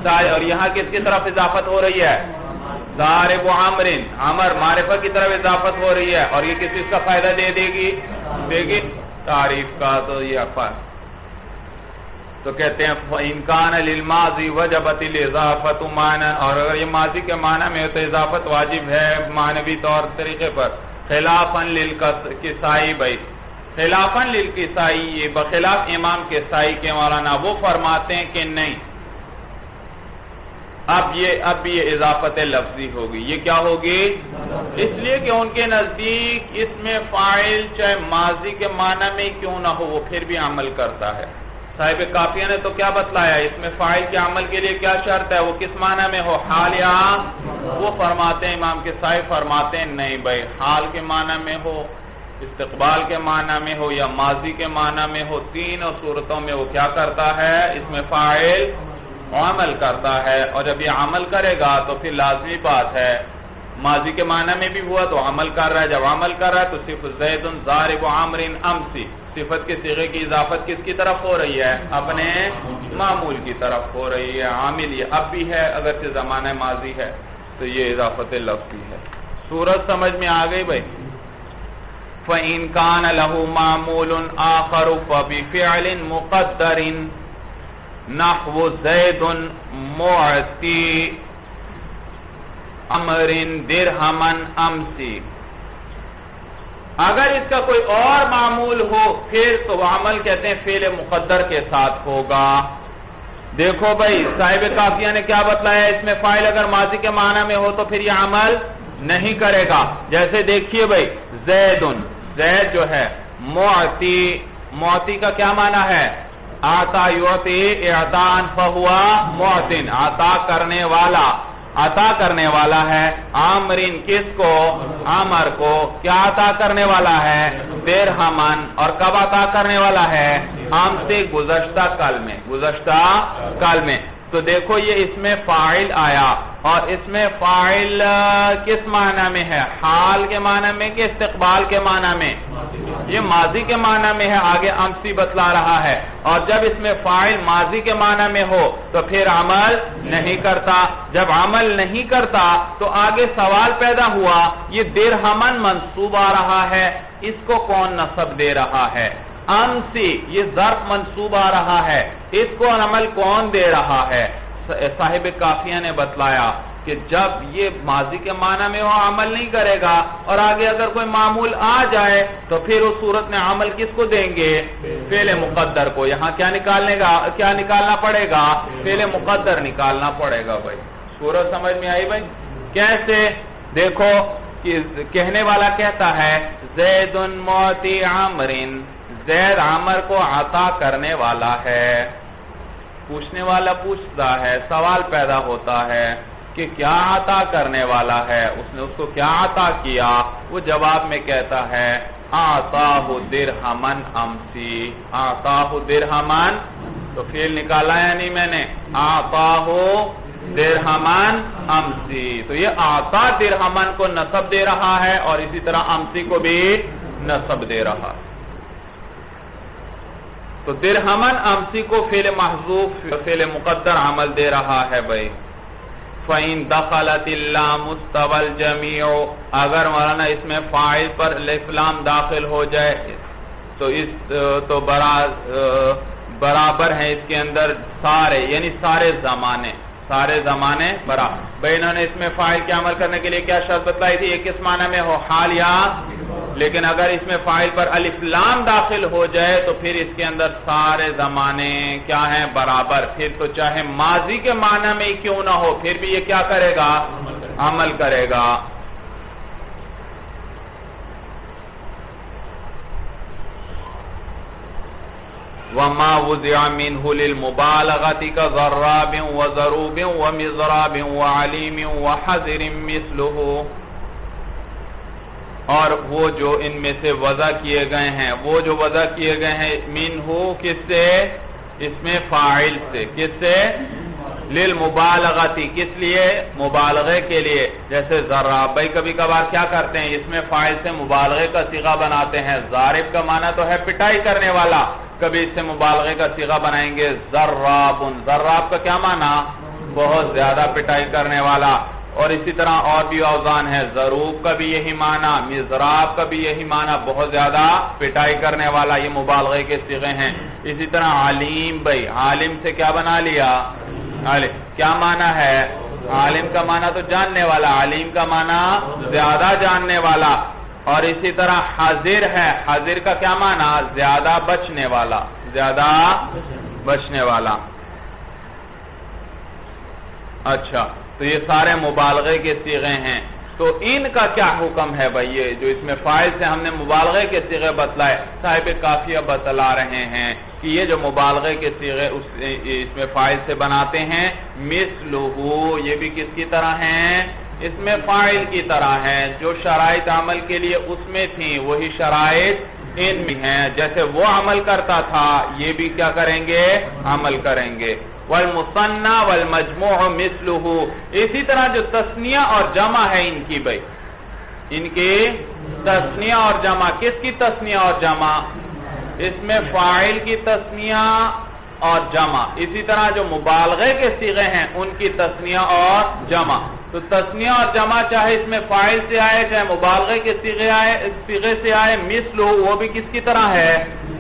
Speaker 1: اور یہاں کس کی طرف اضافت ہو رہی ہے، ضارب عمرن، عمر معرفہ کی طرف اضافت ہو رہی ہے، اور یہ کس چیز کا فائدہ دے گی تعریف کا، تو یہ افعال، تو کہتے ہیں فَإِن كَانَ لِلْمَاضِي وَجَبَتِ الْإِضَافَةُ مَعْنًا، اور اگر یہ ماضی کے معنی میں تو اضافت واجب ہے معنوی طور طریقے پر، خلافاً للکسائی، بھائی خلافاً للکسائی، یہ بخلاف امام کسائی کے مولانا وہ فرماتے ہیں کہ نہیں، اب بھی یہ اضافت لفظی ہوگی، یہ کیا ہوگی، اس لیے کہ ان کے نزدیک اس میں فاعل چاہے ماضی کے معنی میں کیوں نہ ہو وہ پھر بھی عمل کرتا ہے۔ صاحب کافیہ نے تو کیا بتلایا، اس میں فاعل کے عمل کے لیے کیا شرط ہے، وہ کس معنی میں ہو، حال یا، وہ فرماتے ہیں امام کے صاحب فرماتے ہیں نہیں بھائی، حال کے معنی میں ہو، استقبال کے معنی میں ہو یا ماضی کے معنی میں ہو، تینوں صورتوں میں وہ کیا کرتا ہے، اس میں فاعل عمل کرتا ہے، اور جب یہ عمل کرے گا تو پھر لازمی بات ہے ماضی کے معنی میں بھی ہوا تو عمل کر رہا ہے، جب عمل کر رہا ہے تو صرف زید ضارب عمر امسی، صفت کے صیغے کی اضافت کس کی طرف ہو رہی ہے؟ اپنے معمول کی طرف ہو رہی ہے، عامل یہ اب بھی ہے اگرچہ زمانہ ماضی ہے، تو یہ اضافت لفظی ہے۔ صورت سمجھ میں آ گئی بھائی؟ فَإِن كَانَ لَهُ مَعْمُولٌ آخَرُ فَبِفِعْلٍ مُقَدَّرٍ نَحْوُ زَيْدٌ مُعْتِي عمرٍ دِرْهَمًا أَمْسِي، اگر اس کا کوئی اور معمول ہو پھر تو عمل کہتے ہیں فعل مقدر کے ساتھ ہوگا۔ دیکھو بھائی صاحب کافیہ نے کیا بتلایا، اس میں فاعل اگر ماضی کے معنی میں ہو تو پھر یہ عمل نہیں کرے گا۔ جیسے دیکھیے بھائی زیدن، زید جو ہے معطی، معطی کا کیا معنی ہے؟ آتا یعطی اعطان فہوا معطن، عطا کرنے والا، عطا کرنے والا ہے۔ عامرین کس کو؟ عامر کو۔ کیا عطا کرنے والا ہے؟ درہمن، اور کب عطا کرنے والا ہے؟ عام سے گزشتہ کل میں، گزشتہ کل میں۔ تو دیکھو یہ اس میں فاعل آیا، اور اس میں فاعل کس معنی میں ہے؟ حال کے معنی میں کہ استقبال کے معنی میں؟ یہ ماضی کے معنی میں ہے، آگے امسی بتلا رہا ہے، اور جب اس میں فاعل ماضی کے معنی میں ہو تو پھر عمل نہیں کرتا۔ جب عمل نہیں کرتا تو آگے سوال پیدا ہوا، یہ درہمن منصوب آ رہا ہے، اس کو کون نصب دے رہا ہے؟ امسی، یہ ظرف منصوب آ رہا ہے، اس کو عمل کون دے رہا ہے؟ صاحب کافیہ نے بتلایا کہ جب یہ ماضی کے معنی میں ہو عمل نہیں کرے گا، اور آگے اگر کوئی معمول آ جائے تو پھر اس صورت میں عمل کس کو دیں گے؟ فعل مقدر کو۔ یہاں کیا نکالنا پڑے گا؟ فعل مقدر نکالنا پڑے گا بھائی۔ صورت سمجھ میں آئی بھائی؟ کیسے؟ دیکھو کہ کہنے والا کہتا ہے زید معطی عمرن، زید عمر کو عطا کرنے والا ہے۔ پوچھنے والا پوچھتا ہے، سوال پیدا ہوتا ہے کہ کیا عطا کرنے والا ہے، اس نے اس کو کیا عطا کیا؟ وہ جواب میں کہتا ہے آتاہ درہمن امسی، آتاہ درہمن، تو فعل نکالا یعنی میں نے آتاہ درہمن امسی، تو یہ آتا درہمن کو نصب دے رہا ہے اور اسی طرح امسی کو بھی نصب دے رہا ہے۔ تو درہمن امسی کو فعل محذوف فعل مقدر عمل دے رہا ہے بھائی۔ فَإِن دَخَلَتِ اللَّامُ اسْتَوَى الْجَمِيعُ، اگر مولانا اس میں فاعل پر الف لام داخل ہو جائے تو برابر ہیں اس کے اندر سارے، یعنی سارے زمانے برابر۔ بھائی انہوں نے اس میں فاعل کے عمل کرنے کے لیے کیا شرط بتلائی تھی؟ ایک اس معنی میں ہو حال یا، لیکن اگر اس میں فاعل پر الف لام داخل ہو جائے تو پھر اس کے اندر سارے زمانے کیا ہیں؟ برابر۔ پھر تو چاہے ماضی کے معنی میں کیوں نہ ہو پھر بھی یہ کیا کرے گا؟ عمل کرے گا۔ وَمَا وُزِعَ مِنْهُ لِلْمُبَالَغَةِ كَضَرَّابٍ وَضَرُوبٍ وَمِضْرَابٍ وَعَلِيمٍ وَحَذِرٍ مِثْلُهُ، اور وہ جو ان میں سے وضع کیے گئے ہیں، وہ جو وضع کیے گئے ہیں منہ کس سے؟ اس میں فاعل سے، کس سے؟ للمبالغتی، کس لیے؟ مبالغے کے لیے۔ جیسے ضراب، بھائی کبھی کبھار کیا کرتے ہیں اس میں فاعل سے مبالغے کا صیغہ بناتے ہیں۔ ضارب کا معنی تو ہے پٹائی کرنے والا، کبھی اس سے مبالغے کا صیغہ بنائیں گے ضرابن، ضراب کا کیا معنی؟ بہت زیادہ پٹائی کرنے والا۔ اور اسی طرح اور بھی اوزان ہے، ضروب کا بھی یہی معنی، مضراب کا بھی یہی معنی، بہت زیادہ پٹائی کرنے والا، یہ مبالغے کے صیغے ہیں۔ اسی طرح علیم، بھائی عالم سے کیا بنا لیا؟ عالم کیا معنی ہے؟ عالم کا معنی تو جاننے والا، علیم کا معنی زیادہ جاننے والا۔ اور اسی طرح حاضر ہے، حاضر کا کیا معنی؟ زیادہ بچنے والا، زیادہ بچنے والا۔ اچھا، تو یہ سارے مبالغے کے صیغے ہیں۔ تو ان کا کیا حکم ہے بھائی؟ یہ جو اس میں فاعل سے ہم نے مبالغے کے صیغے بتلائے، صاحب کافیہ بتلا رہے ہیں کہ یہ جو مبالغے کے صیغے اس میں فاعل سے بناتے ہیں، مثلہ، یہ بھی کس کی طرح ہیں؟ اس میں فاعل کی طرح ہیں۔ جو شرائط عمل کے لیے اس میں تھیں وہی شرائط ان میں ہیں، جیسے وہ عمل کرتا تھا یہ بھی کیا کریں گے؟ عمل کریں گے. والمثنى والمجموع مثلہ، اسی طرح جو تثنیہ اور جمع ہے ان کی بھائی، ان کی تثنیہ اور جمع. کس کی تثنیہ اور جمع؟ اس میں فاعل کی تثنیہ اور جمع. اسی طرح جو مبالغے کے صیغے ہیں ان کی تثنیہ اور جمع. تو تثنیہ اور جمع چاہے اس میں فاعل سے آئے چاہے مبالغے کے صیغے سے آئے، مثل وہ بھی کس کی طرح ہے؟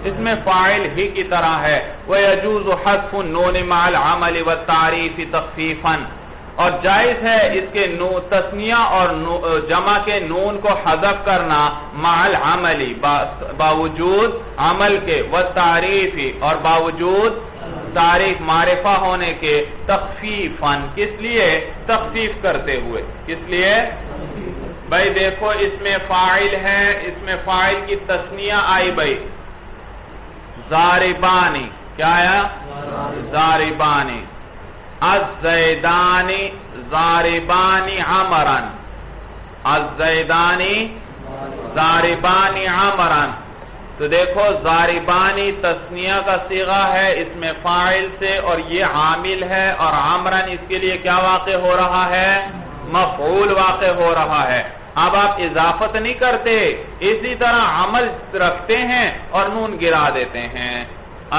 Speaker 1: اس میں فاعل ہی کی طرح ہے. وَيَجُوزُ حَذْفُ النُّونِ مَعَ الْعَمَلِ وَالتَّعْرِيفِ تَخْفِيفًا، اور جائز ہے اس کے تثنیہ اور جمع کے نون کو حذف کرنا، مع العمل باوجود عمل کے، والتعریف اور باوجود تعریف معرفہ ہونے کے، تخفیفاً کس لیے؟ تخفیف کرتے ہوئے. کس لیے؟ بھائی دیکھو اس میں فاعل ہے، اس میں فاعل کی تثنیہ آئی بھائی، ضاربانی، کیا ہے؟ ضاربانی. الزیدانی ضاربانی عمران، الزیدانی ضاربانی عمران. تو دیکھو ضاربانی تثنیہ کا صیغہ ہے، اس میں فاعل سے، اور یہ عامل ہے، اور عمران اس کے لیے کیا واقع ہو رہا ہے؟ مفعول واقع ہو رہا ہے. اب آپ اضافت نہیں کرتے، اسی طرح عمل رکھتے ہیں اور نون گرا دیتے ہیں.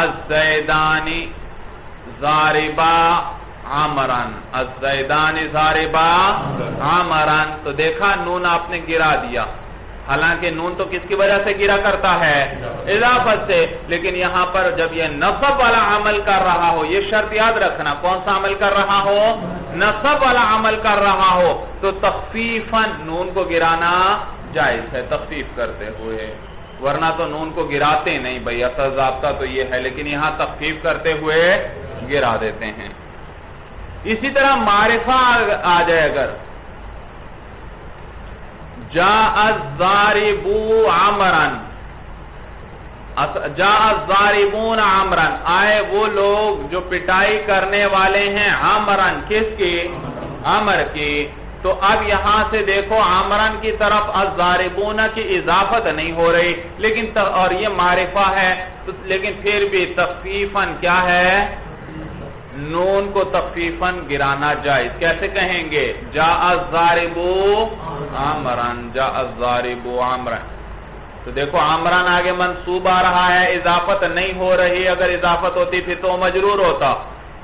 Speaker 1: الزیدانی ضاربا عمران، الزیدانی ضاربا عمران. تو دیکھا نون آپ نے گرا دیا، حالانکہ نون تو کس کی وجہ سے گرا کرتا ہے؟ اضافت سے. لیکن یہاں پر جب یہ نصب والا عمل کر رہا ہو، یہ شرط یاد رکھنا، کون سا عمل کر رہا ہو؟ نصب والا عمل کر رہا ہو، تو تخفیفاً نون کو گرانا جائز ہے، تخفیف کرتے ہوئے. ورنہ تو نون کو گراتے نہیں بھئی، اصل ضابطہ تو یہ ہے، لیکن یہاں تخفیف کرتے ہوئے گرا دیتے ہیں. اسی طرح معرفہ آ جائے اگر، جاء الضاربو عمران، جاء الضاربون عمران، آئے وہ لوگ جو پٹائی کرنے والے ہیں، عمران کس کی؟ عمر کی. تو اب یہاں سے دیکھو عمران کی طرف الضاربون کی اضافت نہیں ہو رہی، لیکن اور یہ معرفہ ہے، لیکن پھر بھی تخفیفاً کیا ہے؟ نون کو تخفیفاً گرانا جائز. کیسے کہیں گے؟ جاء الضاربو عمران، جاء الضاربو عمران. تو دیکھو عمران آگے منصوب آ رہا ہے، اضافت نہیں ہو رہی. اگر اضافت ہوتی پھر تو مجرور ہوتا،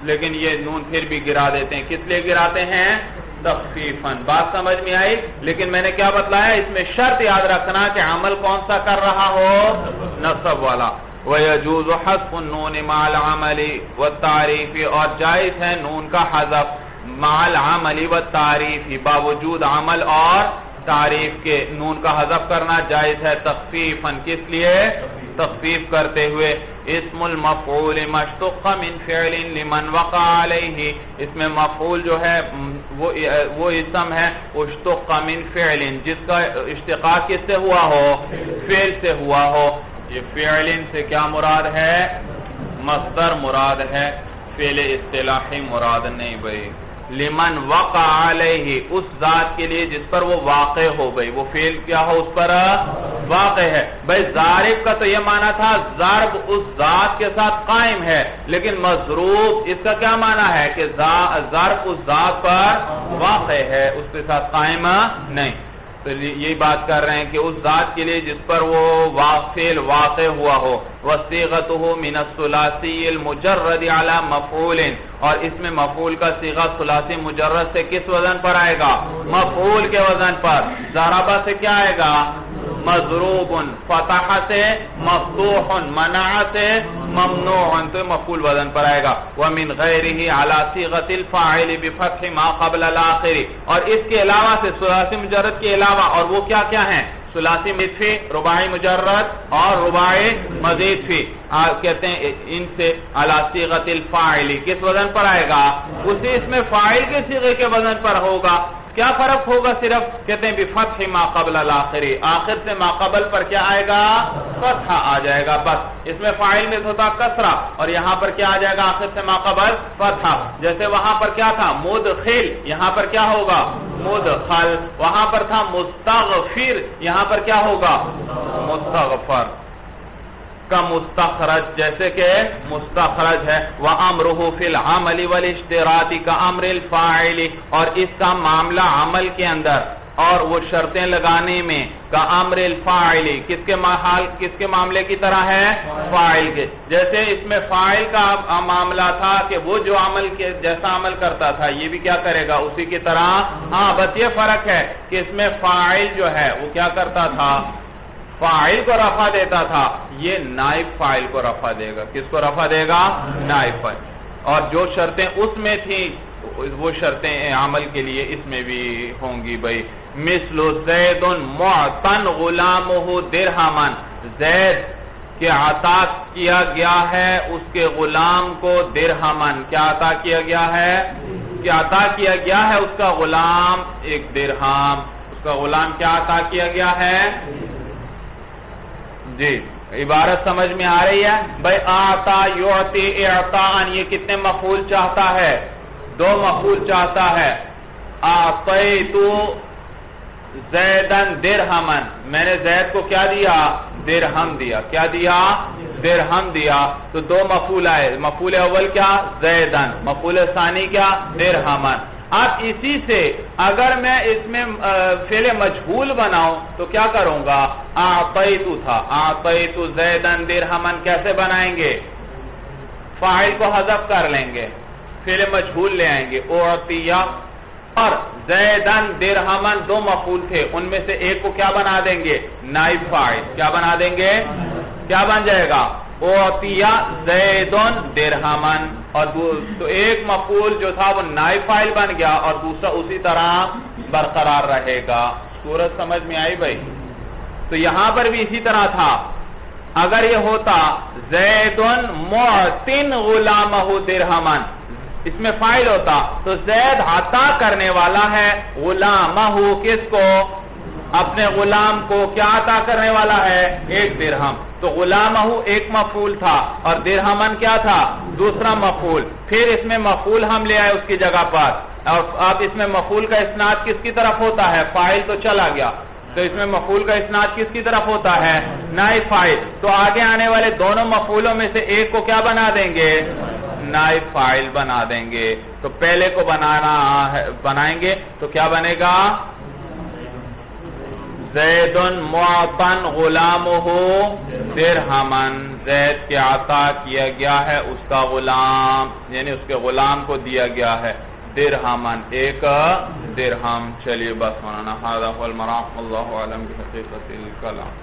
Speaker 1: لیکن یہ نون پھر بھی گرا دیتے ہیں. کس لیے گراتے ہیں؟ تخفیفاً. بات سمجھ میں آئی؟ لیکن میں نے کیا بتلایا، اس میں شرط یاد رکھنا کہ عمل کون سا کر رہا ہو؟ نصب والا. وَيَجُوزُ حَذْفُ النُّونِ مَعَ الْعَمَلِ وَالتَّعْرِيفِ، اور جائز ہے نون کا حذف مع العمل والتعریف، باوجود عمل اور تعریف کے نون کا حذف کرنا جائز ہے. تخفیفاً کس لیے؟ تخفیف کرتے ہوئے. اسم المفعول مشتق من فعل لمن وقع علیہ، اس میں مفعول جو ہے وہ اسم ہے اشتق من فعل، جس کا اشتقاق کس سے ہوا ہو؟ فعل سے ہوا ہو. یہ فعل سے کیا مراد ہے؟ مصدر مراد ہے، فعل اصطلاحی مراد نہیں بھئی. لمن وقع علیہ، اس ذات کے لیے جس پر وہ واقع ہو بھئی، وہ فعل کیا ہو؟ اس پر واقع ہے. بھئی ضارب کا تو یہ معنی تھا ضرب اس ذات کے ساتھ قائم ہے، لیکن مضروب اس کا کیا معنی ہے کہ ضرب اس ذات پر واقع ہے، اس کے ساتھ قائم نہیں. تو یہی بات کر رہے ہیں کہ اس ذات کے لیے جس پر وہ فعل واقع ہوا ہو. وَصِيغَتُهُ مِنَ الثُّلَاثِيِّ الْمُجَرَّدِ عَلَى مَفْعُولٍ، اور اس میں مفعول کا صیغہ ثلاثی مجرد سے کس وزن پر آئے گا؟ مفعول کے وزن پر. ضربہ سے کیا آئے گا؟ مضروب. فتح سے مفتوح، منع سے ممنوع، تو مفعول وزن پر آئے گا. وَمِنْ غَيْرِهِ عَلَى صِيغَةِ الْفَاعِلِ بِفَتْحِ مَا قَبْلَ الْآخِرِ، اور اس کے علاوہ سے ثلاثی مجرد کے علاوہ، اور وہ کیا کیا ہیں؟ ثلاثی مزید فی، رباعی مجرد اور رباعی مزید فی. کہتے ہیں ان سے علی صیغۃ الفاعل کس وزن پر آئے گا؟ اسی اس میں فاعل کے صیغے کے وزن پر ہوگا. کیا فرق ہوگا صرف؟ کہتے ہیں بفتح ما قبل الاخر، آخر سے ما قبل پر کیا آئے گا؟ فتح آ جائے گا. بس اس میں فاعل میں ہوتا کسرہ، اور یہاں پر کیا آ جائے گا؟ آخر سے ما قبل فتح. جیسے وہاں پر کیا تھا؟ مدخل، یہاں پر کیا ہوگا؟ مدخل. وہاں پر تھا مستغفر، یہاں پر کیا ہوگا؟ مستغفر. کا مستخرج، جیسے کہ مستخرج ہے، وَأَمْرُهُ فِي الْعَمَلِ وَالْإِشْتِرَاطِ كَأَمْرِ الْفَاعِلِ، اور اس کا معاملہ عمل کے اندر اور وہ شرطیں لگانے میں کَأَمْرِ الْفَاعِلِ، کس کے معاملے کی طرح ہے؟ فاعل کے. جیسے اس میں فاعل کا معاملہ تھا کہ وہ جو عمل کے جیسا عمل کرتا تھا یہ بھی کیا کرے گا اسی کی طرح. ہاں بس یہ فرق ہے کہ اس میں فاعل جو ہے وہ کیا کرتا تھا؟ فاعل کو رفع دیتا تھا، یہ نائب فاعل کو رفع دے گا. کس کو رفع دے گا؟ نائب فاعل. اور جو شرطیں اس میں تھیں وہ شرطیں عمل کے لیے اس میں بھی ہوں گی بھائی. مثل زید معطن غلامہ درہمن، زید کہ عطا کیا گیا ہے اس کے غلام کو درہمن، کیا عطا کیا گیا ہے؟ کہ عطا کیا گیا ہے اس کا غلام ایک درہم. اس کا غلام کیا عطا کیا گیا ہے؟ جی عبارت سمجھ میں آ رہی ہے بھائی؟ آتا یعطی اعطاءً، یہ کتنے مفعول چاہتا ہے؟ 2 مفعول چاہتا ہے. اعطیتو زیدن درہمن، میں نے زید کو کیا دیا؟ درہم دیا. کیا دیا؟ درہم دیا. تو 2 مفعول آئے. مفعول اول کیا؟ زیدن. مفعول ثانی کیا؟ درہمن. اب اسی سے اگر میں اس میں فعل مجہول بناؤں تو کیا کروں گا؟ اعطیتو تھا، اعطیتو زیدن درہمن کیسے بنائیں گے؟ فاعل کو حذف کر لیں گے، فعل مجہول لے آئیں گے. اعطیہ اور زیدن درہمن 2 مفعول تھے، ان میں سے ایک کو کیا بنا دیں گے؟ نائب فاعل. کیا بنا دیں گے؟ کیا بن جائے گا؟ اعطیہ زیدن درہمن. اور تو ایک مفعول جو تھا وہ نائب فاعل بن گیا اور دوسرا اسی طرح برقرار رہے گا. صورت سمجھ میں آئی بھائی؟ تو یہاں پر بھی اسی طرح تھا. اگر یہ ہوتا زیدن معطن غلامہ درہمن، اس میں فاعل ہوتا تو زید عطا کرنے والا ہے غلامہ، کس کو؟ اپنے غلام کو. کیا عطا کرنے والا ہے؟ 1 درہم. تو غلامہ ایک مفعول تھا اور درہمن کیا تھا؟ دوسرا مفعول. پھر اس میں مفعول ہم لے آئے اس کی جگہ پر، اور اب اس میں مفعول کا اسناد کس کی طرف ہوتا ہے؟ فاعل تو چلا گیا، تو اس میں مفعول کا اسناد کس کی طرف ہوتا ہے؟ نائب فاعل. تو آگے آنے والے دونوں مفعولوں میں سے ایک کو کیا بنا دیں گے؟ نائب فاعل بنا دیں گے. تو پہلے کو بنائیں گے تو کیا بنے گا؟ زید معطن غلامہ درہمن، زید کے عطا کیا گیا ہے اس کا غلام، یعنی اس کے غلام کو دیا گیا ہے درہمن 1 درہم. چلیے بس مولانا، ھذا هو المرام، اللہ اعلم بحقیقت الکلام.